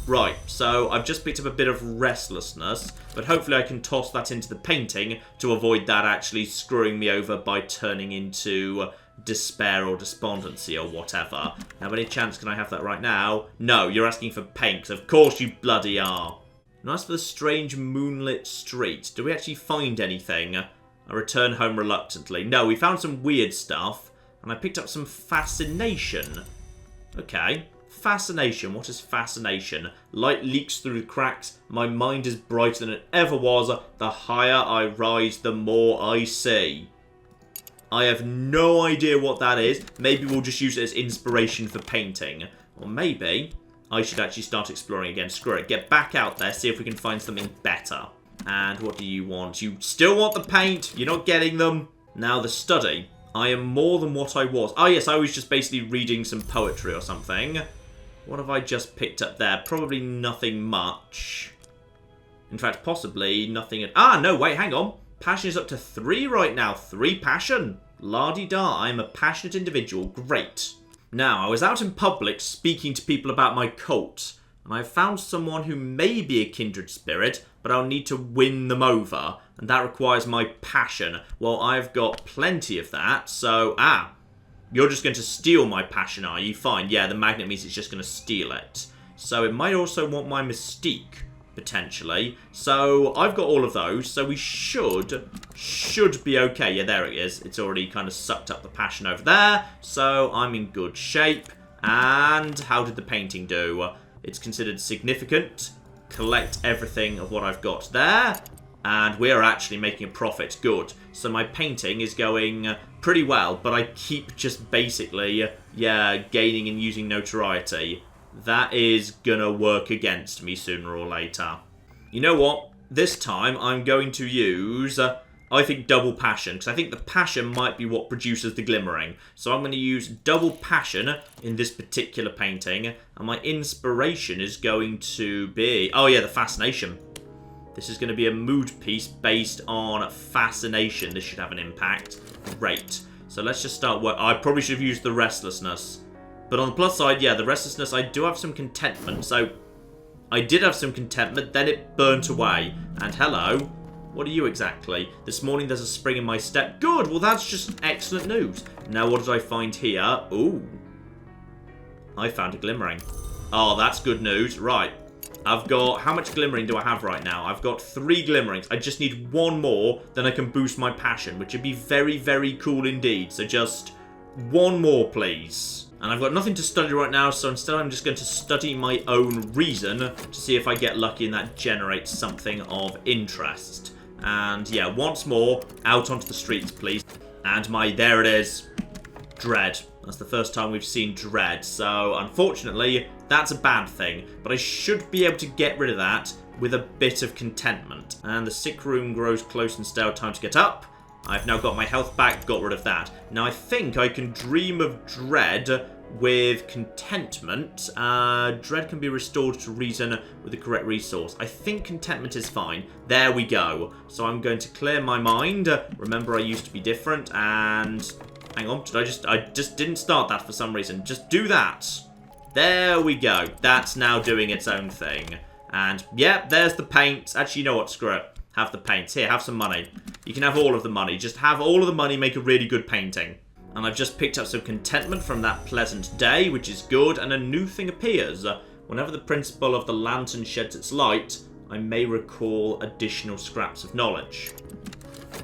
Right, so I've just picked up a bit of restlessness, but hopefully I can toss that into the painting to avoid that actually screwing me over by turning into despair or despondency or whatever. Now, any chance can I have that right now? No, you're asking for paint. Of course you bloody are. And as for the strange moonlit street, do we actually find anything? I return home reluctantly. No, we found some weird stuff, and I picked up some fascination. Okay. Fascination. What is fascination? Light leaks through the cracks. My mind is brighter than it ever was. The higher I rise, the more I see. I have no idea what that is. Maybe we'll just use it as inspiration for painting. Or maybe I should actually start exploring again. Screw it. Get back out there. See if we can find something better. And what do you want? You still want the paint? You're not getting them? Now the study. I am more than what I was. Oh yes, I was just basically reading some poetry or something. What have I just picked up there? Probably nothing much. In fact, possibly nothing at... no, wait, hang on. Passion is up to 3 right now. 3 passion. La-di-da, I'm a passionate individual. Great. Now, I was out in public speaking to people about my cult, and I found someone who may be a kindred spirit, but I'll need to win them over, and that requires my passion. Well, I've got plenty of that, so... You're just going to steal my passion, are you? Fine, yeah, the magnet means it's just going to steal it. So it might also want my mystique, potentially. So I've got all of those, so we should be okay. Yeah, there it is. It's already kind of sucked up the passion over there, so I'm in good shape. And how did the painting do? It's considered significant. Collect everything of what I've got there. And we're actually making a profit. Good. So my painting is going pretty well, but I keep just basically, gaining and using notoriety. That is gonna work against me sooner or later. You know what? This time I'm going to use, I think, double passion, because I think the passion might be what produces the glimmering. So I'm going to use double passion in this particular painting, and my inspiration is going to be, the fascination. This is going to be a mood piece based on fascination. This should have an impact. Great. So let's just start work. I probably should have used the restlessness. But on the plus side, yeah, the restlessness, I do have some contentment. So I did have some contentment, then it burnt away. And hello, what are you exactly? This morning there's a spring in my step. Good, well that's just excellent news. Now what did I find here? Ooh, I found a glimmering. Oh, that's good news. Right, I've got, how much glimmering do I have right now? I've got 3 glimmerings. I just need 1 more, then I can boost my passion, which would be very, very cool indeed. So just 1 more, please. And I've got nothing to study right now, so instead I'm just going to study my own reason to see if I get lucky and that generates something of interest. And yeah, once more, out onto the streets, please. And there it is, dread. That's the first time we've seen dread, so unfortunately, that's a bad thing. But I should be able to get rid of that with a bit of contentment. And the sick room grows close and stale, time to get up. I've now got my health back, got rid of that. Now I think I can dream of dread with contentment. Dread can be restored to reason with the correct resource. I think contentment is fine. There we go. So I'm going to clear my mind. Remember, I used to be different. And hang on, I just didn't start that for some reason. Just do that. There we go. That's now doing its own thing. And yeah, there's the paint. Actually, you know what? Screw it. Have the paints. Here, have some money. You can have all of the money. Just have all of the money, make a really good painting. And I've just picked up some contentment from that pleasant day, which is good, and a new thing appears. Whenever the principle of the lantern sheds its light, I may recall additional scraps of knowledge.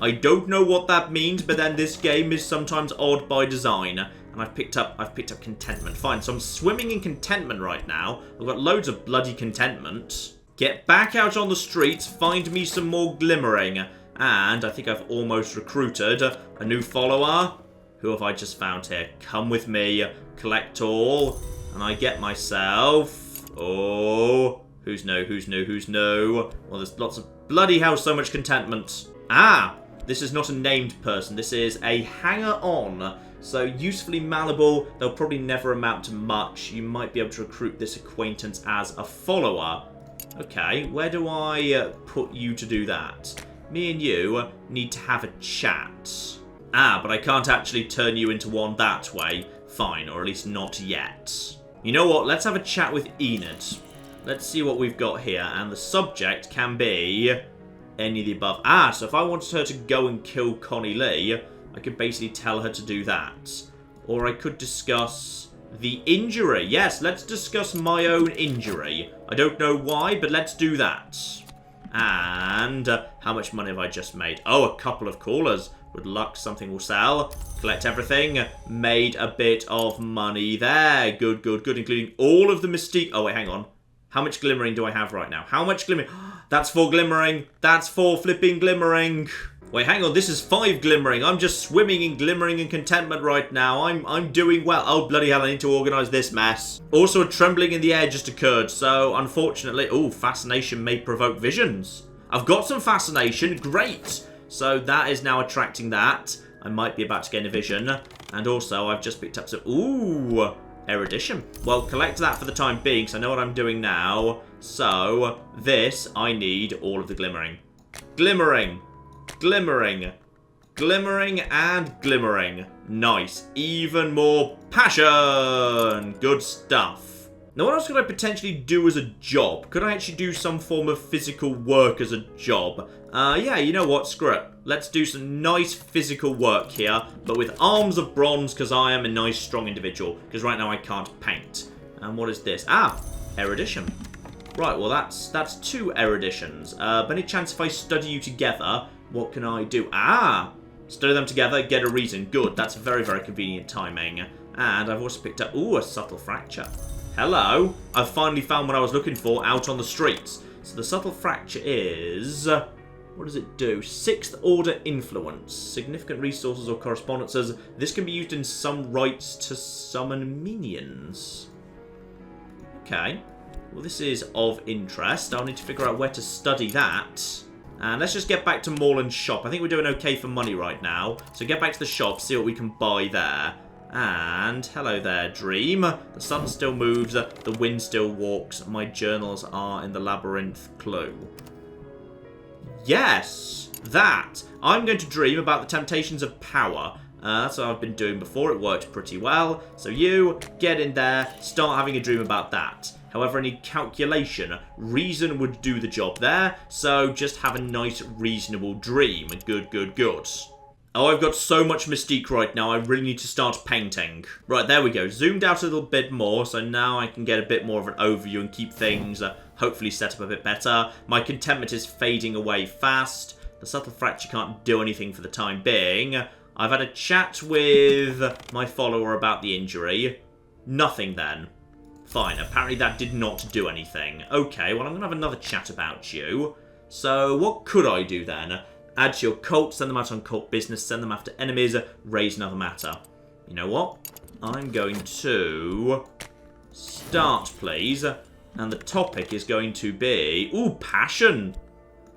I don't know what that means, but then this game is sometimes odd by design. And I've picked up contentment. Fine, so I'm swimming in contentment right now. I've got loads of bloody contentment. Get back out on the streets, find me some more glimmering. And I think I've almost recruited a new follower. Who have I just found here? Come with me, collect all, and I get myself... Oh, who's no? Well, there's lots of... Bloody hell, so much contentment. Ah, this is not a named person. This is a hanger-on. So, usefully malleable. They'll probably never amount to much. You might be able to recruit this acquaintance as a follower. Okay, where do I put you to do that? Me and you need to have a chat. Ah, but I can't actually turn you into one that way. Fine, or at least not yet. You know what? Let's have a chat with Enid. Let's see what we've got here. And the subject can be any of the above. Ah, so if I wanted her to go and kill Connie Lane, I could basically tell her to do that. Or I could discuss the injury. Yes, let's discuss my own injury. I don't know why, but let's do that. And how much money have I just made? Oh, a couple of callers. With luck, something will sell. Collect everything. Made a bit of money there. Good, good, good. Including all of the mystique. Oh, wait, hang on. How much glimmering do I have right now? How much glimmering? That's 4 glimmering. That's 4 flipping glimmering. Wait, hang on. This is 5 glimmering. I'm just swimming in glimmering and contentment right now. I'm doing well. Oh, bloody hell. I need to organise this mess. Also, a trembling in the air just occurred. So, unfortunately... Oh, fascination may provoke visions. I've got some fascination. Great. So that is now attracting that. I might be about to gain a vision. And also, I've just picked up some... Ooh, erudition. Well, collect that for the time being, so I know what I'm doing now. So, this, I need all of the glimmering. Glimmering. Glimmering. Glimmering and glimmering. Nice. Even more passion. Good stuff. Now, what else could I potentially do as a job? Could I actually do some form of physical work as a job? Yeah, you know what? Screw it. Let's do some nice physical work here, but with arms of bronze, because I am a nice, strong individual. Because right now I can't paint. And what is this? Ah, erudition. Right, well, that's 2 eruditions. But any chance if I study you together, what can I do? Ah, study them together, get a reason. Good, that's very, very convenient timing. And I've also picked up, ooh, a subtle fracture. Hello, I've finally found what I was looking for out on the streets. So the subtle fracture is... What does it do? 6th order influence. Significant resources or correspondences. This can be used in some rites to summon minions. Okay. Well, this is of interest. I'll need to figure out where to study that. And let's just get back to Mall and Shop. I think we're doing okay for money right now. So get back to the shop, see what we can buy there. And hello there, dream. The sun still moves, the wind still walks. My journals are in the labyrinth clue. Yes, that. I'm going to dream about the temptations of power. That's what I've been doing before. It worked pretty well. So you, get in there, start having a dream about that. However, I need calculation. Reason would do the job there, so just have a nice, reasonable dream. Good, good, good. Oh, I've got so much mystique right now, I really need to start painting. Right, there we go. Zoomed out a little bit more, so now I can get a bit more of an overview and keep things hopefully set up a bit better. My contentment is fading away fast. The subtle fracture can't do anything for the time being. I've had a chat with my follower about the injury. Nothing then. Fine, apparently that did not do anything. Okay, well I'm going to have another chat about you. So what could I do then? Add to your cult, send them out on cult business, send them after enemies, raise another matter. You know what? I'm going to start, please. And the topic is going to be... Ooh, passion.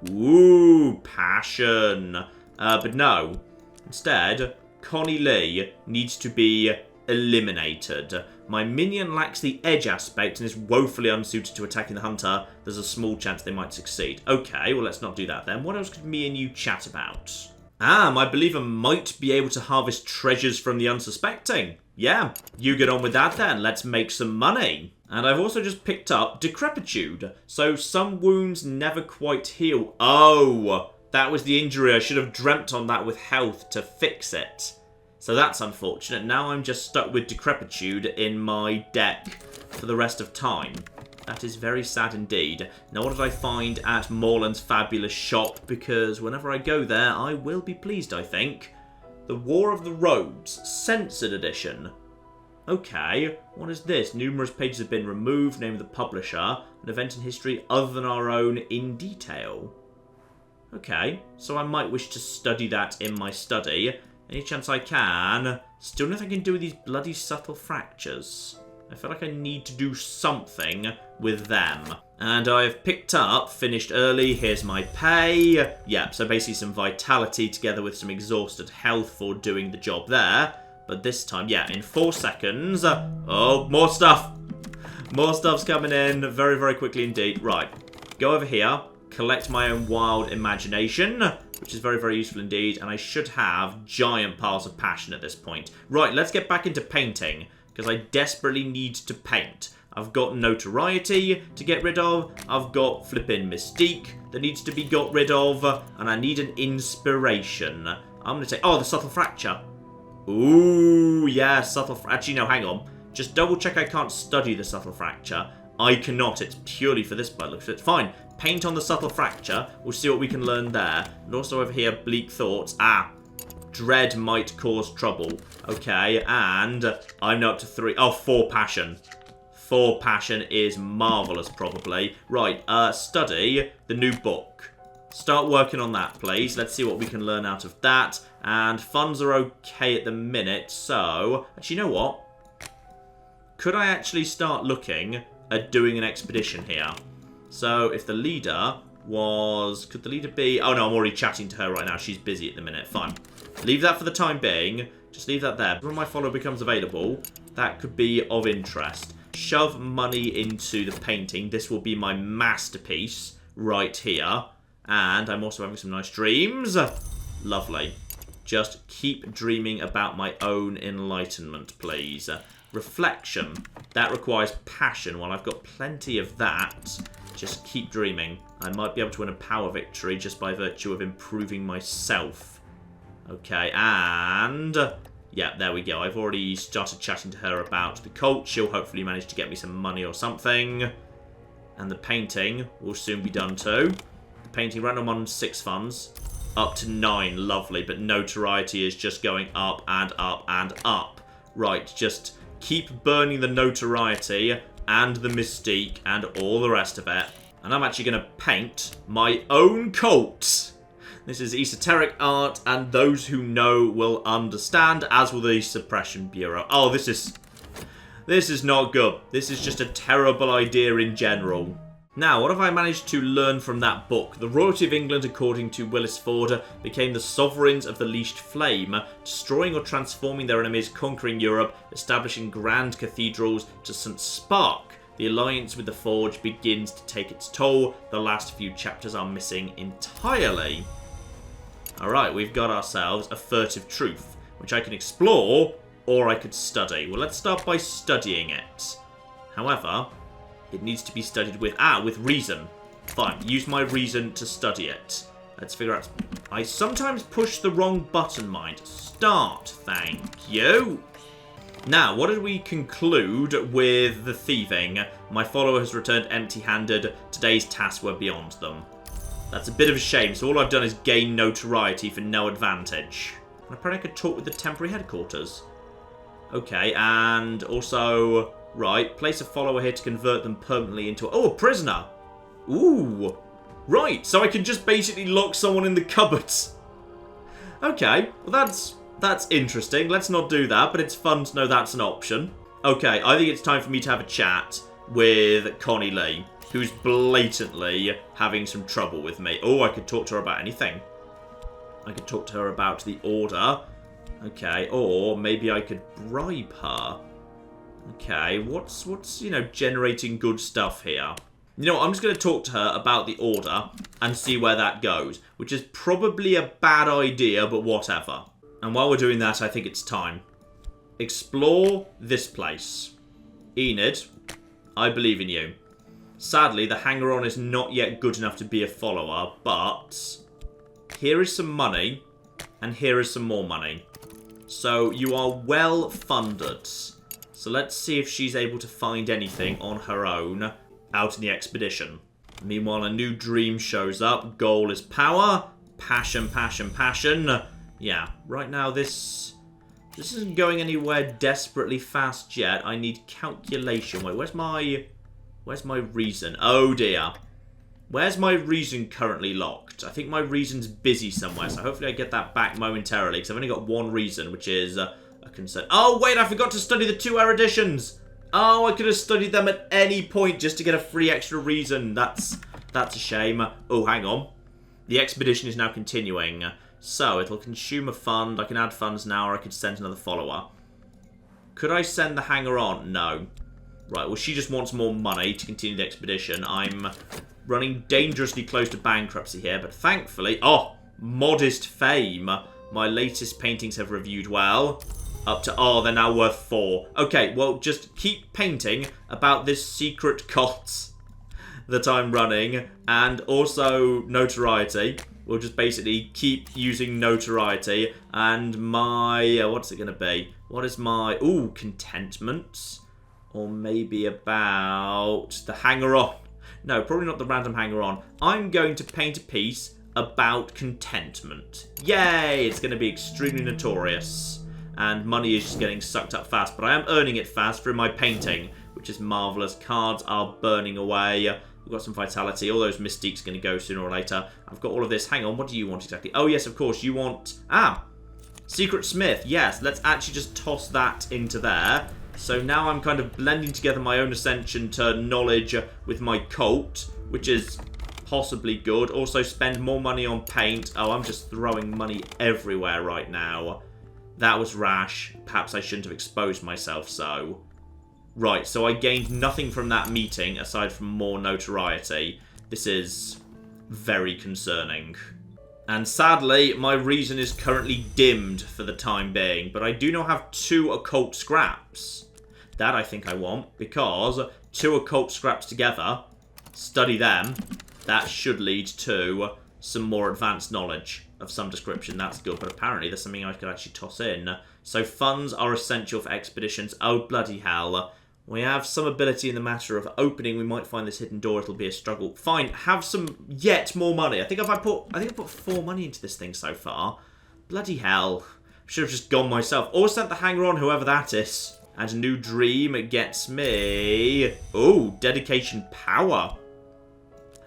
Ooh, passion. But no. Instead, Connie Lane needs to be eliminated. My minion lacks the edge aspect and is woefully unsuited to attacking the hunter. There's a small chance they might succeed. Okay, well let's not do that then. What else could me and you chat about? My believer might be able to harvest treasures from the unsuspecting. Yeah, you get on with that then. Let's make some money. And I've also just picked up decrepitude. So some wounds never quite heal. Oh, that was the injury. I should have dreamt on that with health to fix it. So that's unfortunate. Now I'm just stuck with decrepitude in my deck for the rest of time. That is very sad indeed. Now what did I find at Morland's fabulous shop? Because whenever I go there, I will be pleased, I think. The War of the Roads, Censored Edition. Okay, what is this? Numerous pages have been removed, name of the publisher, an event in history other than our own in detail. Okay, so I might wish to study that in my study. Any chance I can. Still nothing I can do with these bloody subtle fractures. I feel like I need to do something with them. And I've picked up, finished early, here's my pay. Yeah, so basically some vitality together with some exhausted health for doing the job there. But this time, yeah, in 4 seconds. Oh, more stuff. More stuff's coming in very, very quickly indeed. Right, go over here. Collect my own wild imagination, which is very, very useful indeed. And I should have giant piles of passion at this point. Right, let's get back into painting, because I desperately need to paint. I've got notoriety to get rid of. I've got flipping mystique that needs to be got rid of. And I need an inspiration. I'm going to take... Oh, the subtle fracture. Ooh, yeah, subtle fracture. Actually, no, hang on. Just double check I can't study the subtle fracture. I cannot. It's purely for this by the looks of it. Fine. Paint on the subtle fracture. We'll see what we can learn there. And also over here, bleak thoughts. Dread might cause trouble. Okay, and I'm now up to 3. Oh, 4 passion. 4 passion is marvellous, probably. Right, study the new book. Start working on that, please. Let's see what we can learn out of that. And funds are okay at the minute, so... Actually, you know what? Could I actually start looking at doing an expedition here? So, if the leader was... Could the leader be... Oh, no, I'm already chatting to her right now. She's busy at the minute. Fine. Leave that for the time being. Just leave that there. When my follower becomes available, that could be of interest. Shove money into the painting. This will be my masterpiece right here. And I'm also having some nice dreams. Lovely. Just keep dreaming about my own enlightenment, please. Reflection. That requires passion. Well, I've got plenty of that. Just keep dreaming. I might be able to win a power victory just by virtue of improving myself. Okay, and... Yeah, there we go. I've already started chatting to her about the cult. She'll hopefully manage to get me some money or something. And the painting will soon be done too. The painting random on 6 funds. Up to 9. Lovely. But notoriety is just going up and up and up. Right, just keep burning the notoriety and the mystique and all the rest of it. And I'm actually going to paint my own cult. This is esoteric art, and those who know will understand, as will the Suppression Bureau. Oh, this is not good. This is just a terrible idea in general. Now, what have I managed to learn from that book? The royalty of England, according to Willis Ford, became the sovereigns of the leashed flame, destroying or transforming their enemies, conquering Europe, establishing grand cathedrals to St. Spark. The alliance with the Forge begins to take its toll. The last few chapters are missing entirely. Alright, we've got ourselves a furtive truth. which I can explore, or I could study. Well, let's start by studying it. However, it needs to be studied with reason. Fine, use my reason to study it. Let's figure out... I sometimes push the wrong button, mind. Start, thank you. Now, what did we conclude with the thieving? My follower has returned empty-handed. Today's tasks were beyond them. That's a bit of a shame, so all I've done is gain notoriety for no advantage. And apparently I could talk with the temporary headquarters. Okay, and also... Right, place a follower here to convert them permanently into... Oh, a prisoner! Ooh! Right, so I can just basically lock someone in the cupboards. Okay, well that's interesting. Let's not do that, but it's fun to know that's an option. Okay, I think it's time for me to have a chat with Connie Lane, who's blatantly having some trouble with me. Oh, I could talk to her about anything. I could talk to her about the order. Okay, or maybe I could bribe her. Okay, what's generating good stuff here? You know what, I'm just going to talk to her about the order and see where that goes, which is probably a bad idea, but whatever. And while we're doing that, I think it's time. Explore this place. Enid, I believe in you. Sadly, the hanger-on is not yet good enough to be a follower, but here is some money, and here is some more money. So you are well funded. So let's see if she's able to find anything on her own out in the expedition. Meanwhile, a new dream shows up. Goal is power. Passion, passion, passion. Yeah, right now this isn't going anywhere desperately fast yet. I need calculation. Wait, where's my reason? Oh dear. Where's my reason currently locked? I think my reason's busy somewhere, so hopefully I get that back momentarily, because I've only got one reason, which is a concern. Oh wait, I forgot to study the 2 eruditions. Oh, I could have studied them at any point just to get a free extra reason. That's a shame. Oh, hang on. The expedition is now continuing. So, it'll consume a fund. I can add funds now, or I could send another follower. Could I send the hanger-on? No. Right, well, she just wants more money to continue the expedition. I'm running dangerously close to bankruptcy here, but thankfully... Oh, modest fame. My latest paintings have reviewed well. Up to, oh, they're now worth 4. Okay, well, just keep painting about this secret cult that I'm running, and also notoriety. We'll just basically keep using notoriety, and my, what's it going to be? What is my, ooh, contentment? Or maybe about the hanger-on. No, probably not the random hanger-on. I'm going to paint a piece about contentment. Yay! It's going to be extremely notorious. And money is just getting sucked up fast. But I am earning it fast through my painting, which is marvellous. Cards are burning away. We've got some vitality. All those mystiques are going to go sooner or later. I've got all of this. Hang on, what do you want exactly? Oh, yes, of course. You want... Secret Smith. Yes, let's actually just toss that into there. So now I'm kind of blending together my own ascension to knowledge with my cult, which is possibly good. Also spend more money on paint. Oh, I'm just throwing money everywhere right now. That was rash. Perhaps I shouldn't have exposed myself so. Right, so I gained nothing from that meeting aside from more notoriety. This is very concerning. And sadly, my reason is currently dimmed for the time being. But I do now have 2 occult scraps. That I think I want, because 2 occult scraps together, study them, that should lead to some more advanced knowledge of some description. That's good, but apparently there's something I could actually toss in. So funds are essential for expeditions. Oh, bloody hell. We have some ability in the matter of opening. We might find this hidden door. It'll be a struggle. Fine, have some yet more money. I think I put 4 money into this thing so far. Bloody hell. Should have just gone myself. Or sent the hanger-on, whoever that is. And a new dream gets me... Oh, dedication power.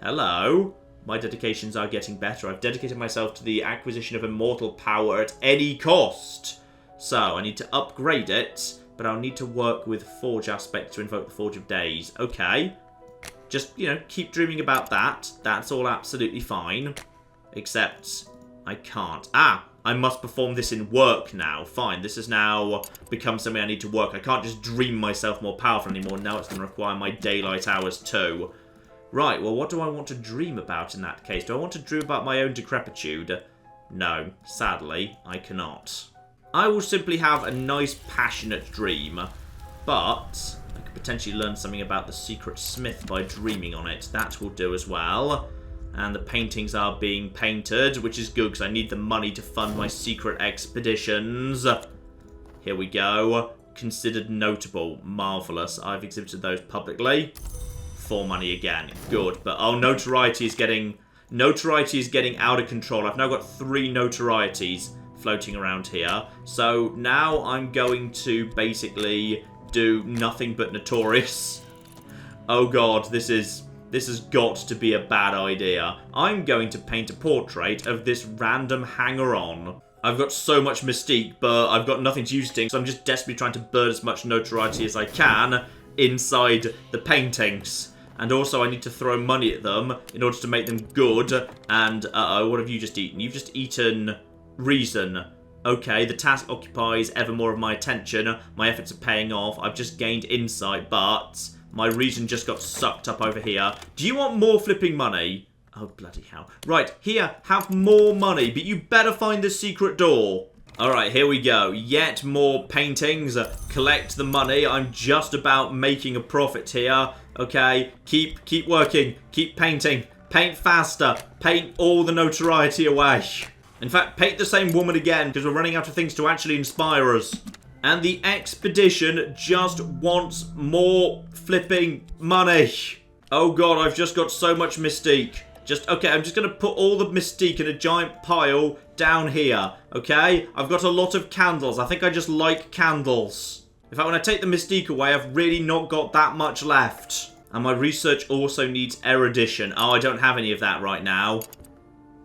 Hello. My dedications are getting better. I've dedicated myself to the acquisition of immortal power at any cost. So, I need to upgrade it, but I'll need to work with Forge aspect to invoke the Forge of Days. Okay. Just, keep dreaming about that. That's all absolutely fine. Except, I can't. I must perform this in work now. Fine, this has now become something I need to work. I can't just dream myself more powerful anymore. Now it's going to require my daylight hours too. Right, well, what do I want to dream about in that case? Do I want to dream about my own decrepitude? No, sadly, I cannot. I will simply have a nice, passionate dream. But I could potentially learn something about the secret smith by dreaming on it. That will do as well. And the paintings are being painted, which is good because I need the money to fund my secret expeditions. Here we go. Considered notable. Marvellous. I've exhibited those publicly. For money again. Good. But, oh, notoriety is getting out of control. I've now got 3 notorieties floating around here. So now I'm going to basically do nothing but notorious. Oh god, this has got to be a bad idea. I'm going to paint a portrait of this random hanger-on. I've got so much mystique, but I've got nothing to use it in, so I'm just desperately trying to burn as much notoriety as I can inside the paintings. And also I need to throw money at them in order to make them good. And, uh-oh, what have you just eaten? You've just eaten reason. Okay, the task occupies ever more of my attention. My efforts are paying off. I've just gained insight, but my reason just got sucked up over here. Do you want more flipping money? Oh, bloody hell. Right, here, have more money, but you better find the secret door. Alright, here we go. Yet more paintings. Collect the money. I'm just about making a profit here. Okay, keep working. Keep painting. Paint faster. Paint all the notoriety away. In fact, paint the same woman again, because we're running out of things to actually inspire us. And the expedition just wants more flipping money. Oh god, I've just got so much mystique. Okay, I'm just going to put all the mystique in a giant pile down here, okay? I've got a lot of candles. I think I just like candles. In fact, when I take the mystique away, I've really not got that much left. And my research also needs erudition. Oh, I don't have any of that right now.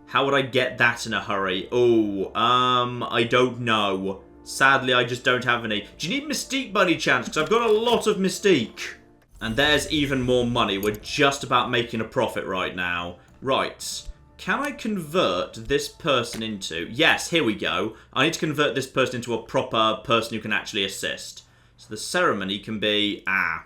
How would I get that in a hurry? Oh, I don't know. Sadly, I just don't have any. Do you need mystique by any chance? Because I've got a lot of mystique. And there's even more money. We're just about making a profit right now. Right. Can I convert this person into... Yes, here we go. I need to convert this person into a proper person who can actually assist. So the ceremony can be... I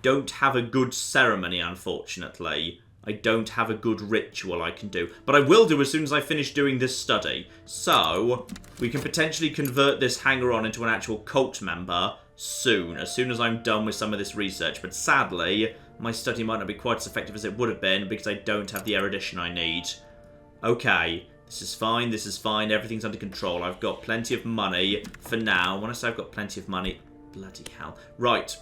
don't have a good ceremony, unfortunately. I don't have a good ritual I can do. But I will do as soon as I finish doing this study. So, we can potentially convert this hanger-on into an actual cult member soon. As soon as I'm done with some of this research. But sadly, my study might not be quite as effective as it would have been because I don't have the erudition I need. Okay, this is fine, this is fine. Everything's under control. I've got plenty of money for now. When I say I've got plenty of money, bloody hell. Right.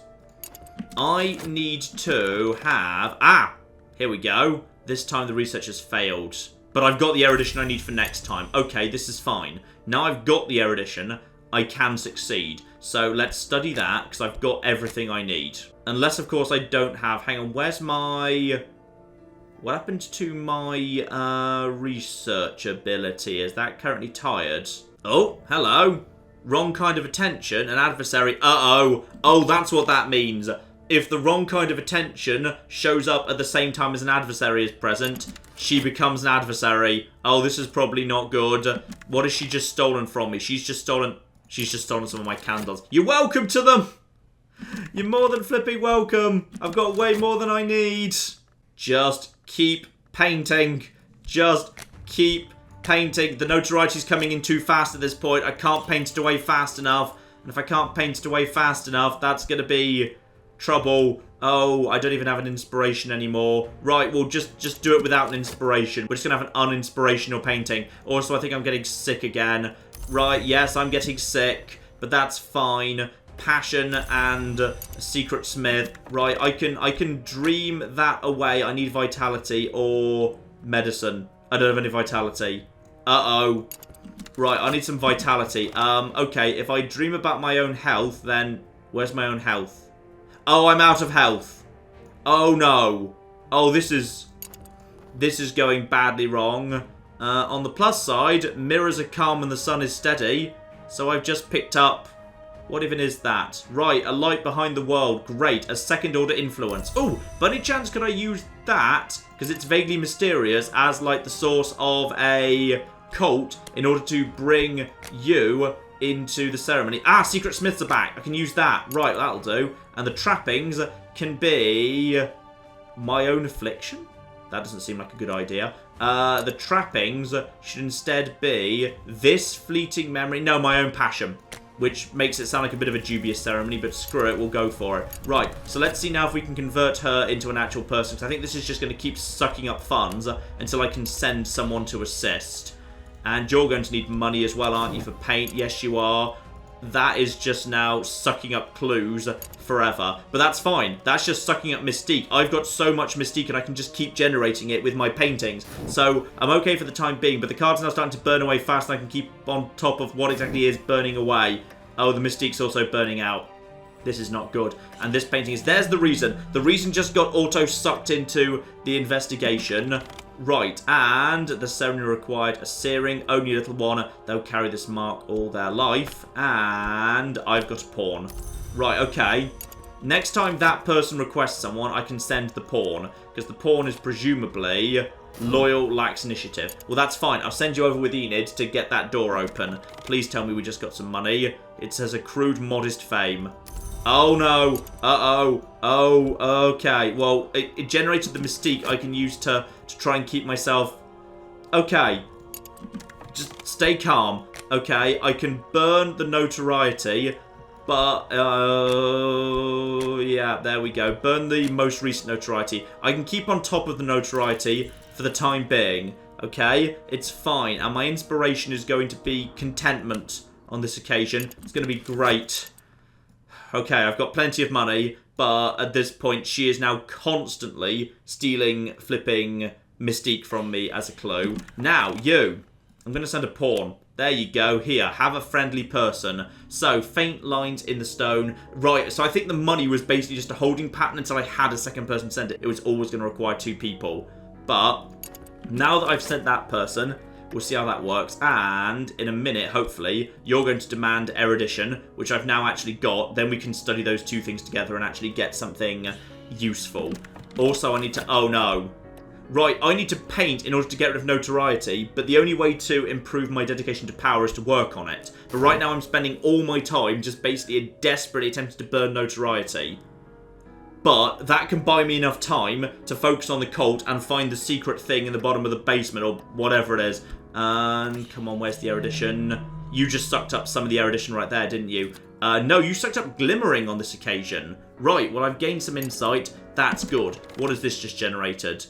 I need to have... Here we go. This time the research has failed. But I've got the erudition I need for next time. Okay, this is fine. Now I've got the erudition, I can succeed. So let's study that, because I've got everything I need. Unless, of course, I don't have... Hang on, where's my... What happened to my research ability? Is that currently tired? Oh, hello. Wrong kind of attention, an adversary. Uh-oh. Oh, that's what that means. If the wrong kind of attention shows up at the same time as an adversary is present, she becomes an adversary. Oh, this is probably not good. What has she just stolen from me? She's just stolen some of my candles. You're welcome to them! You're more than flipping welcome. I've got way more than I need. Just keep painting. Just keep painting. The notoriety's coming in too fast at this point. I can't paint it away fast enough. And if I can't paint it away fast enough, that's going to be... trouble. Oh, I don't even have an inspiration anymore. Right, we'll just do it without an inspiration. We're just going to have an uninspirational painting. Also, I think I'm getting sick again. Right, yes, I'm getting sick. But that's fine. Passion and secret smith. Right, I can dream that away. I need vitality or medicine. I don't have any vitality. Uh-oh. Right, I need some vitality. Okay, if I dream about my own health, then... Where's my own health? Oh, I'm out of health. Oh, no. Oh, this is going badly wrong. On the plus side, mirrors are calm and the sun is steady. So I've just picked up... What even is that? Right, a light behind the world. Great, a second order influence. Oh, by any chance could I use that, because it's vaguely mysterious, as like the source of a cult in order to bring you into the ceremony. Secret smiths are back. I can use that. Right, that'll do. And the trappings can be my own affliction. That doesn't seem like a good idea. The trappings should instead be this fleeting memory. No, my own passion. Which makes it sound like a bit of a dubious ceremony, but screw it, we'll go for it. Right, so let's see now if we can convert her into an actual person, because I think this is just going to keep sucking up funds until I can send someone to assist. And you're going to need money as well, aren't you, for paint? Yes, you are. That is just now sucking up clues forever. But that's fine. That's just sucking up mystique. I've got so much mystique and I can just keep generating it with my paintings. So I'm okay for the time being, but the card's now starting to burn away fast and I can keep on top of what exactly is burning away. Oh, the mystique's also burning out. This is not good. And this painting is... There's the reason. The reason just got auto-sucked into the investigation. Right, and the ceremony required a searing, only a little one. They'll carry this mark all their life. And I've got a pawn. Right, okay. Next time that person requests someone, I can send the pawn. Because the pawn is presumably loyal, lacks initiative. Well, that's fine. I'll send you over with Enid to get that door open. Please tell me we just got some money. It says accrued modest fame. Oh, no. Uh-oh. Oh, okay. Well, it generated the mystique I can use to try and keep myself... Okay. Just stay calm. Okay, I can burn the notoriety, but... yeah, there we go. Burn the most recent notoriety. I can keep on top of the notoriety for the time being. Okay? It's fine. And my inspiration is going to be contentment on this occasion. It's going to be great. Okay, I've got plenty of money, but at this point, she is now constantly stealing, flipping mystique from me as a clue. Now, you. I'm going to send a pawn. There you go. Here, have a friendly person. So, faint lines in the stone. Right, so I think the money was basically just a holding pattern until I had a second person send it. It was always going to require 2 people. But, now that I've sent that person... We'll see how that works, and in a minute, hopefully, you're going to demand erudition, which I've now actually got. Then we can study those 2 things together and actually get something useful. Also, I need to... Oh, no. Right, I need to paint in order to get rid of notoriety, but the only way to improve my dedication to power is to work on it. But right now, I'm spending all my time just basically desperately attempting to burn notoriety. But that can buy me enough time to focus on the cult and find the secret thing in the bottom of the basement or whatever it is. And come on, where's the erudition? You just sucked up some of the erudition right there, didn't you? No, you sucked up glimmering on this occasion. Right, well, I've gained some insight. That's good. What has this just generated?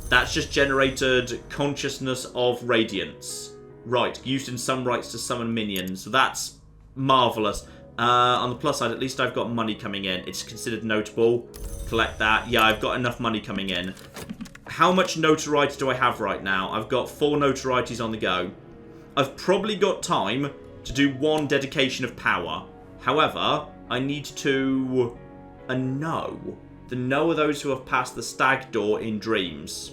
That's just generated consciousness of radiance. Right, used in some rites to summon minions. So that's marvellous. On the plus side, at least I've got money coming in. It's considered notable. Collect that. Yeah, I've got enough money coming in. How much notoriety do I have right now? I've got 4 notorieties on the go. I've probably got time to do 1 dedication of power. However, I need to... a no. The no are those who have passed the stag door in dreams.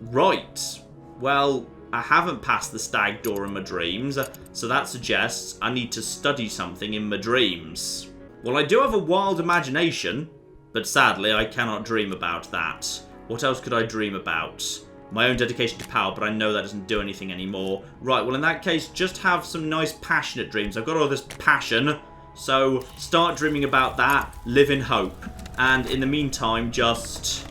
Right. Well... I haven't passed the stag door in my dreams, so that suggests I need to study something in my dreams. Well, I do have a wild imagination, but sadly I cannot dream about that. What else could I dream about? My own dedication to power, but I know that doesn't do anything anymore. Right, well in that case, just have some nice passionate dreams. I've got all this passion, so start dreaming about that, live in hope. And in the meantime, just...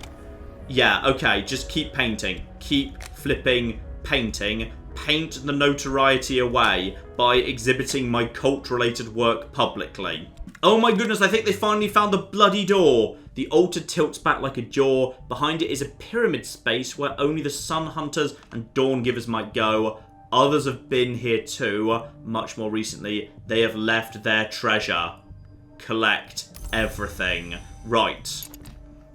yeah, okay, just keep painting. Keep flipping painting. Paint the notoriety away by exhibiting my cult-related work publicly. Oh my goodness, I think they finally found the bloody door. The altar tilts back like a jaw. Behind it is a pyramid space where only the sun hunters and dawn givers might go. Others have been here too. Much more recently, they have left their treasure. Collect everything. Right.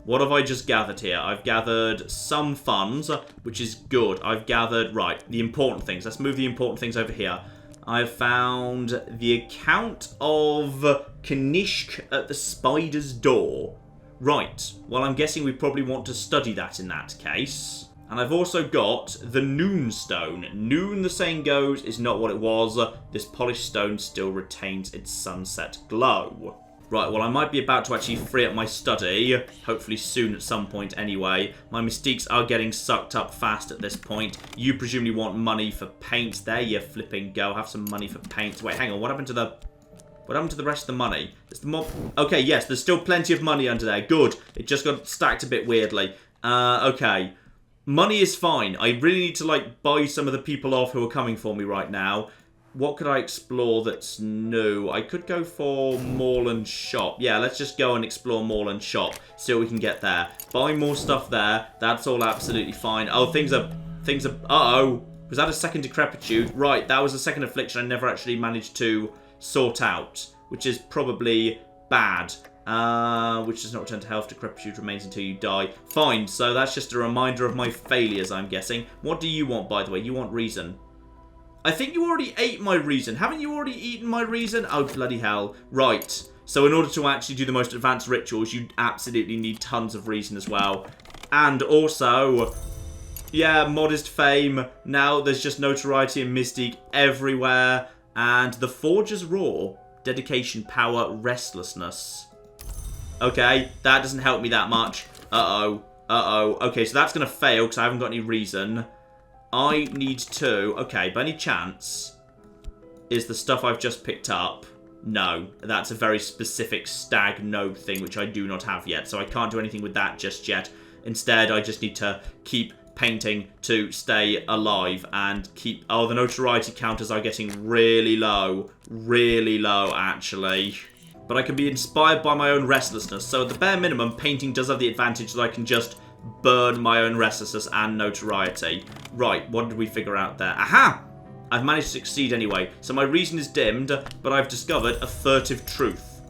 What have I just gathered here? I've gathered some funds, which is good. I've gathered, right, the important things. Let's move the important things over here. I've found the account of Kanishk at the Spider's Door. Right, well, I'm guessing we probably want to study that in that case. And I've also got the Noon Stone. Noon, the saying goes, is not what it was. This polished stone still retains its sunset glow. Right, well, I might be about to actually free up my study. Hopefully soon at some point anyway. My mystiques are getting sucked up fast at this point. You presumably want money for paint. There you flipping go. Have some money for paint. Wait, hang on. What happened to the... what happened to the rest of the money? Is the mob... okay, yes, there's still plenty of money under there. Good. It just got stacked a bit weirdly. Okay. Money is fine. I really need to, like, buy some of the people off who are coming for me right now. What could I explore that's new? I could go for mall and shop. Yeah, let's just go and explore mall and shop. See what we can get there. Buy more stuff there. That's all absolutely fine. Oh, things are... Uh-oh. Was that a second decrepitude? Right, that was a second affliction I never actually managed to sort out, which is probably bad. Which does not return to health. Decrepitude remains until you die. Fine, so that's just a reminder of my failures, I'm guessing. What do you want, by the way? You want reason. I think you already ate my reason. Haven't you already eaten my reason? Oh, bloody hell. Right. So in order to actually do the most advanced rituals, you absolutely need tons of reason as well. And also... yeah, modest fame. Now there's just notoriety and mystique everywhere. And the Forger's Roar. Dedication, power, restlessness. Okay, that doesn't help me that much. Uh-oh. Uh-oh. Okay, so that's going to fail because I haven't got any reason. I need to... okay, by any chance, is the stuff I've just picked up? No. That's a very specific stag node thing, which I do not have yet. So I can't do anything with that just yet. Instead, I just need to keep painting to stay alive and keep... oh, the notoriety counters are getting really low. Really low, actually. But I can be inspired by my own restlessness. So at the bare minimum, painting does have the advantage that I can just burn my own restlessness and notoriety. Right, what did we figure out there? Aha! I've managed to succeed anyway. So my reason is dimmed, but I've discovered a furtive truth.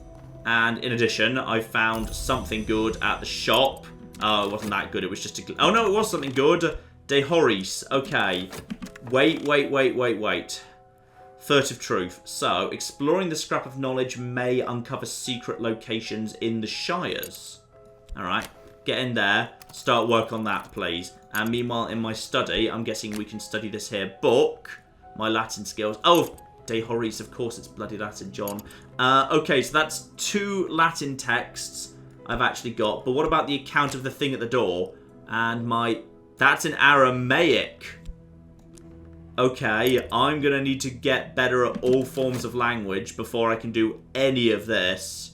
And in addition, I found something good at the shop. Oh, it wasn't that good. It was just a... oh, no, it was something good. De Horis. Okay. Wait. Furtive truth. So, exploring the scrap of knowledge may uncover secret locations in the Shires. Alright. Get in there. Start work on that, please. And meanwhile, in my study, I'm guessing we can study this here book. My Latin skills. Oh, De Horis, of course, it's bloody Latin, John. Okay, so that's 2 Latin texts I've actually got. But what about the account of the thing at the door? And my... that's in Aramaic. Okay, I'm going to need to get better at all forms of language before I can do any of this.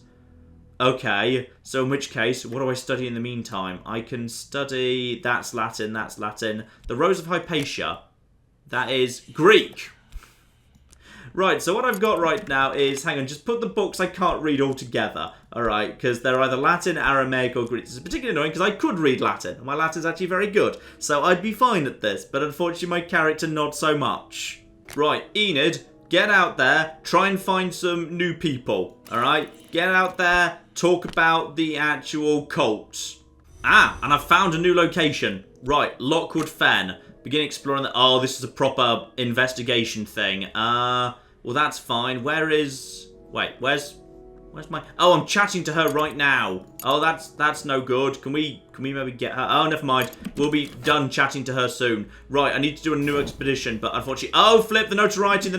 Okay, so in which case, what do I study in the meantime? I can study... that's Latin, that's Latin. The Rose of Hypatia. That is Greek. Right, so what I've got right now is... hang on, just put the books I can't read all together. Alright, because they're either Latin, Aramaic, or Greek. This is particularly annoying because I could read Latin. And my Latin's actually very good. So I'd be fine at this. But unfortunately, my character not so much. Right, Enid, get out there. Try and find some new people. Alright? Get out there. Talk about the actual cult. Ah, and I've found a new location. Right, Lockwood Fen. Begin exploring the... oh, this is a proper investigation thing. Well, that's fine. Where is... wait, where's my... oh, I'm chatting to her right now. Oh, that's no good. Can we maybe get her... oh, never mind. We'll be done chatting to her soon. Right, I need to do a new expedition, but unfortunately... oh, flip the notoriety.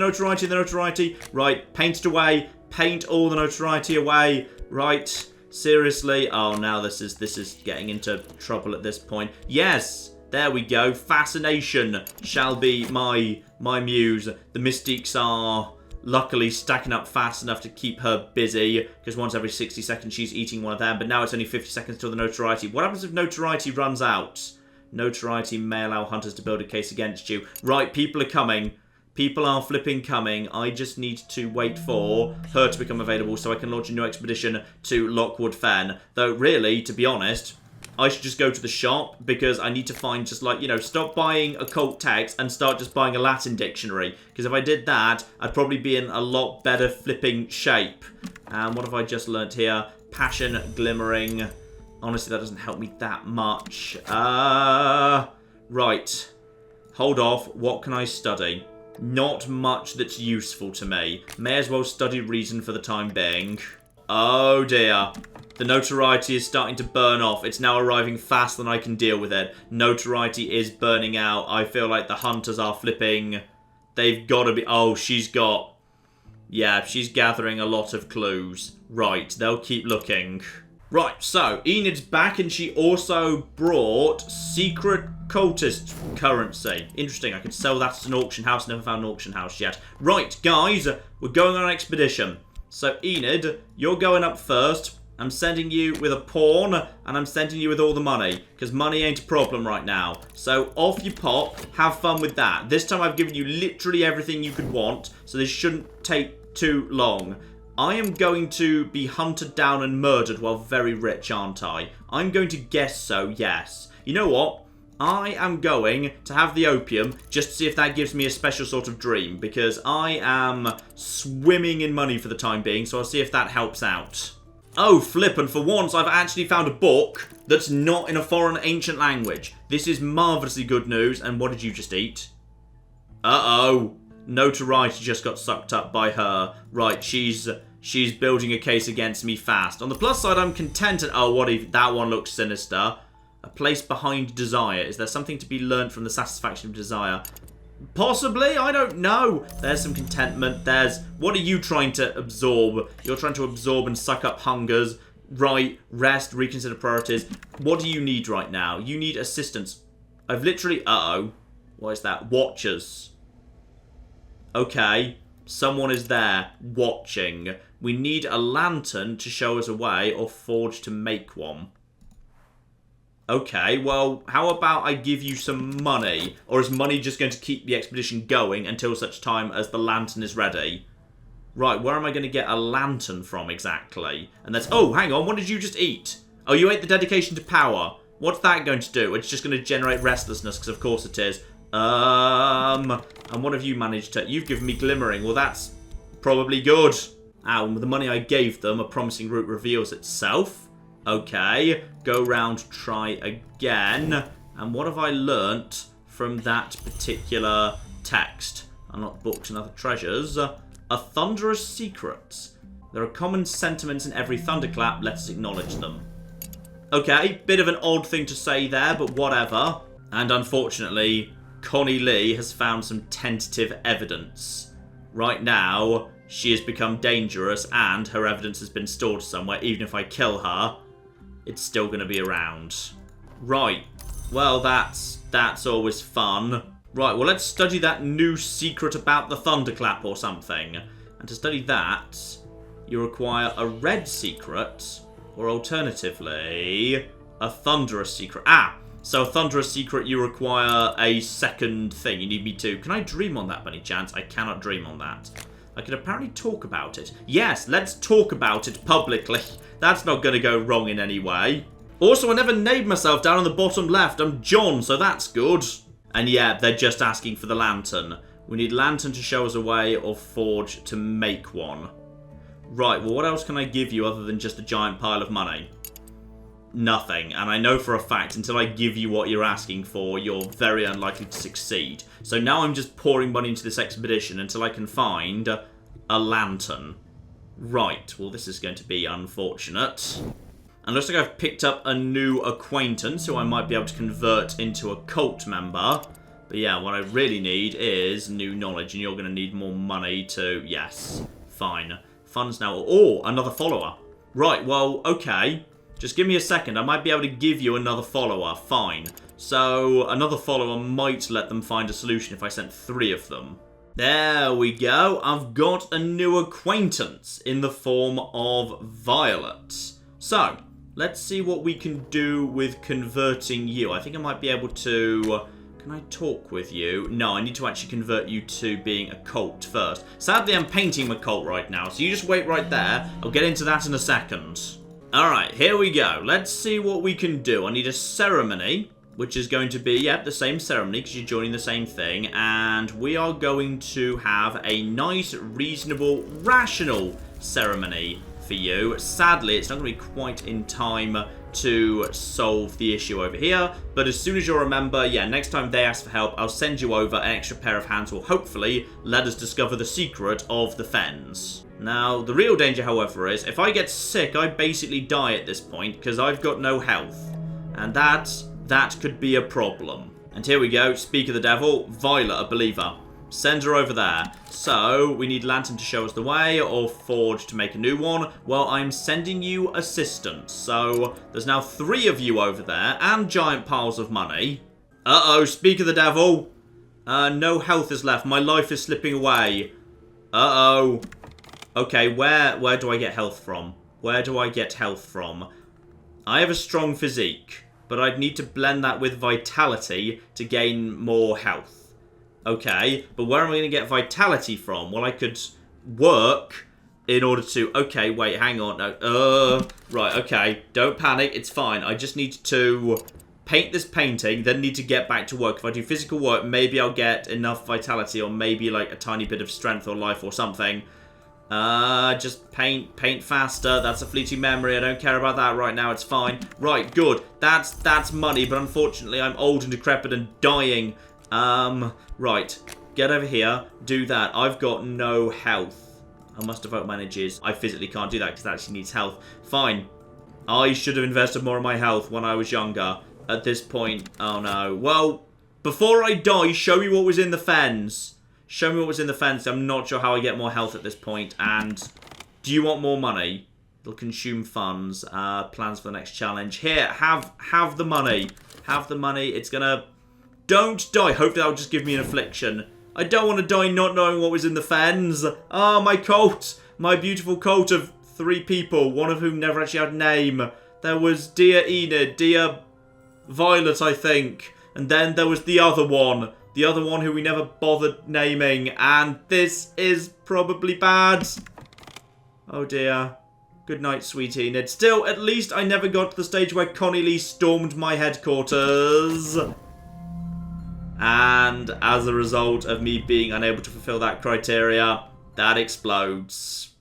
Right, paint it away. Paint all the notoriety away. Right, seriously. Oh, now this is getting into trouble at this point. Yes! There we go. Fascination shall be my muse. The mystiques are luckily stacking up fast enough to keep her busy, because once every 60 seconds she's eating one of them, but now it's only 50 seconds till the notoriety. What happens if notoriety runs out? Notoriety may allow hunters to build a case against you. Right, people are coming. People are flipping coming. I just need to wait for her to become available so I can launch a new expedition to Lockwood Fen. Though, really, to be honest... I should just go to the shop, because I need to find just like, you know, stop buying occult text and start just buying a Latin dictionary. Because if I did that, I'd probably be in a lot better flipping shape. And what have I just learnt here? Passion, glimmering. Honestly, that doesn't help me that much. Right. Hold off. What can I study? Not much that's useful to me. May as well study reason for the time being. Oh dear. The notoriety is starting to burn off. It's now arriving faster than I can deal with it. Notoriety is burning out. I feel like the hunters are flipping. They've got to be... oh, she's got... yeah, she's gathering a lot of clues. Right, they'll keep looking. Right, so Enid's back and she also brought secret cultist currency. Interesting, I could sell that at an auction house. Never found an auction house yet. Right, guys, we're going on an expedition. So Enid, you're going up first. I'm sending you with a pawn, and I'm sending you with all the money, because money ain't a problem right now. So off you pop, have fun with that. This time I've given you literally everything you could want, so this shouldn't take too long. I am going to be hunted down and murdered while very rich, aren't I? I'm going to guess so, yes. You know what? I am going to have the opium just to see if that gives me a special sort of dream, because I am swimming in money for the time being, so I'll see if that helps out. Oh, flip, and for once I've actually found a book that's not in a foreign ancient language. This is marvellously good news, and what did you just eat? Uh-oh. Notoriety just got sucked up by her. Right, she's building a case against me fast. On the plus side, I'm content. Oh, what if that one looks sinister. A place behind desire. Is there something to be learned from the satisfaction of desire? Possibly, I don't know. There's some contentment. What are you trying to absorb? You're trying to absorb and suck up hungers. Right, rest, reconsider priorities. What do you need right now? You need assistance. I've literally, uh-oh. What is that? Watchers. Okay, someone is there, watching. We need a lantern to show us a way, or forge to make one. Okay, well, how about I give you some money? Or is money just going to keep the expedition going until such time as the lantern is ready? Right, where am I going to get a lantern from exactly? And that's... Oh, hang on, what did you just eat? Oh, you ate the dedication to power. What's that going to do? It's just going to generate restlessness, because of course it is. And what have you managed to... You've given me glimmering. Well, that's probably good. Ow, and with the money I gave them, a promising route reveals itself. Okay, go round, try again. And what have I learnt from that particular text? Unlock books and other treasures. A thunderous secret. There are common sentiments in every thunderclap. Let us acknowledge them. Okay, bit of an odd thing to say there, but whatever. And unfortunately, Connie Lane has found some tentative evidence. Right now, she has become dangerous and her evidence has been stored somewhere. Even if I kill her, it's still going to be around. Right. Well, that's always fun. Right, well, let's study that new secret about the thunderclap or something. And to study that, you require a red secret, or alternatively, a thunderous secret. Ah! So, a thunderous secret, you require a second thing. You need me to... Can I dream on that by any chance? I cannot dream on that. I can apparently talk about it. Yes, let's talk about it publicly. That's not going to go wrong in any way. Also, I never named myself down on the bottom left. I'm John, so that's good. And yeah, they're just asking for the lantern. We need lantern to show us a way, or forge to make one. Right, well, what else can I give you other than just a giant pile of money? Nothing, and I know for a fact until I give you what you're asking for, you're very unlikely to succeed. So now I'm just pouring money into this expedition until I can find a lantern. Right, well, this is going to be unfortunate. And looks like I've picked up a new acquaintance who I might be able to convert into a cult member. But yeah, what I really need is new knowledge, and you're going to need more money to... Yes, fine. Funds now. Oh, another follower. Right, well, okay. Just give me a second. I might be able to give you another follower. Fine. So, another follower might let them find a solution if I sent 3 of them. There we go. I've got a new acquaintance in the form of Violet. So, let's see what we can do with converting you. I think I might be able to... Can I talk with you? No, I need to actually convert you to being a cult first. Sadly, I'm painting my cult right now, so you just wait right there. I'll get into that in a second. Alright, here we go. Let's see what we can do. I need a ceremony, which is going to be, yep, the same ceremony, because you're joining the same thing. And we are going to have a nice, reasonable, rational ceremony for you. Sadly, it's not going to be quite in time to solve the issue over here. But as soon as you'll remember, yeah, next time they ask for help, I'll send you over an extra pair of hands, will hopefully let us discover the secret of the fens. Now, the real danger, however, is if I get sick, I basically die at this point, because I've got no health. And that could be a problem. And here we go, speak of the devil, Violet, a believer. Send her over there. So, we need lantern to show us the way, or forge to make a new one. Well, I'm sending you assistance. So, there's now 3 of you over there, and giant piles of money. Uh-oh, speak of the devil. No health is left. My life is slipping away. Uh-oh. Okay, where do I get health from? Where do I get health from? I have a strong physique, but I'd need to blend that with vitality to gain more health. Okay, but where am I going to get vitality from? Well, I could work in order to... Okay, wait, hang on. No, right, okay. Don't panic. It's fine. I just need to paint this painting, then need to get back to work. If I do physical work, maybe I'll get enough vitality or maybe like a tiny bit of strength or life or something. Just paint faster. That's a fleeting memory. I don't care about that right now. It's fine. Right, good. That's money, but unfortunately I'm old and decrepit and dying. Right. Get over here. Do that. I've got no health. I must devote my energies. I physically can't do that because that actually needs health. Fine. I should have invested more in my health when I was younger. At this point, oh no. Well, before I die, show me what was in the fens. Show me what was in the fence. I'm not sure how I get more health at this point. And do you want more money? It'll consume funds. Plans for the next challenge. Here, have the money. Have the money. It's gonna... Don't die. Hopefully that'll just give me an affliction. I don't want to die not knowing what was in the fens. Ah, my coat. My beautiful coat of 3 people. One of whom never actually had a name. There was Dear Enid. Dear Violet, I think. And then there was the other one. The other one who we never bothered naming. And this is probably bad. Oh dear. Good night, sweet Enid. Still, at least I never got to the stage where Connie Lane stormed my headquarters. And as a result of me being unable to fulfill that criteria, that explodes.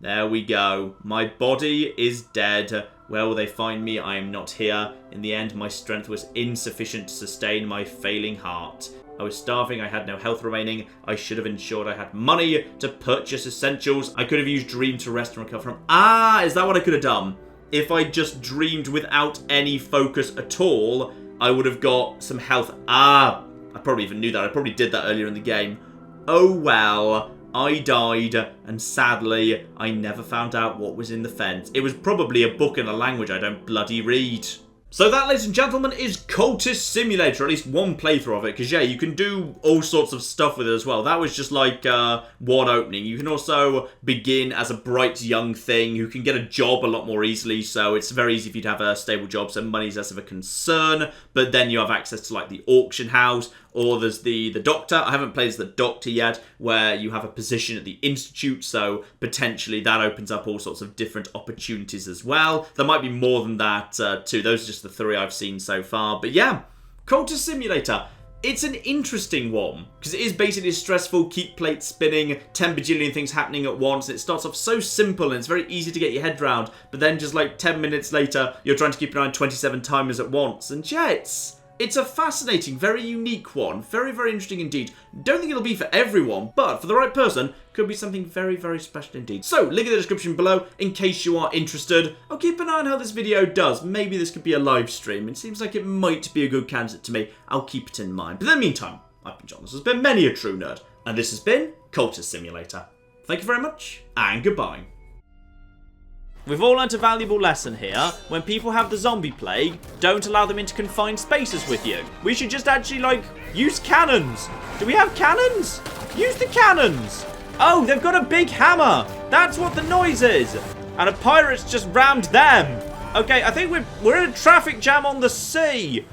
There we go. My body is dead. Where will they find me? I am not here. In the end, my strength was insufficient to sustain my failing heart. I was starving, I had no health remaining. I should have ensured I had money to purchase essentials. I could have used Dream to rest and recover from... Ah, is that what I could have done? If I just dreamed without any focus at all, I would have got some health. Ah, I probably even knew that. I probably did that earlier in the game. Oh well. I died, and sadly, I never found out what was in the fence. It was probably a book in a language I don't bloody read. So that, ladies and gentlemen, is Cultist Simulator, at least one playthrough of it, because yeah, you can do all sorts of stuff with it as well. That was just like one opening. You can also begin as a bright young thing who can get a job a lot more easily, so it's very easy for you to have a stable job, so money's less of a concern, but then you have access to like the auction house, or there's the doctor. I haven't played as the doctor yet, where you have a position at the institute, so potentially that opens up all sorts of different opportunities as well. There might be more than that too. Those are just the 3 I've seen so far. But yeah, Cultist Simulator. It's an interesting one, because it is basically stressful, keep plate spinning, 10 bajillion things happening at once. It starts off so simple and it's very easy to get your head around, but then just like 10 minutes later, you're trying to keep an eye on 27 timers at once. And yeah, it's a fascinating, very unique one. Very, very interesting indeed. Don't think it'll be for everyone, but for the right person, could be something very, very special indeed. So, link in the description below in case you are interested. I'll keep an eye on how this video does. Maybe this could be a live stream. It seems like it might be a good candidate to me. I'll keep it in mind. But in the meantime, I've been John. This has been Many a True Nerd. And this has been Cultist Simulator. Thank you very much, and goodbye. We've all learnt a valuable lesson here. When people have the zombie plague, don't allow them into confined spaces with you. We should just actually, like, use cannons. Do we have cannons? Use the cannons. Oh, they've got a big hammer. That's what the noise is. And a pirate's just rammed them. Okay, I think we're in a traffic jam on the sea.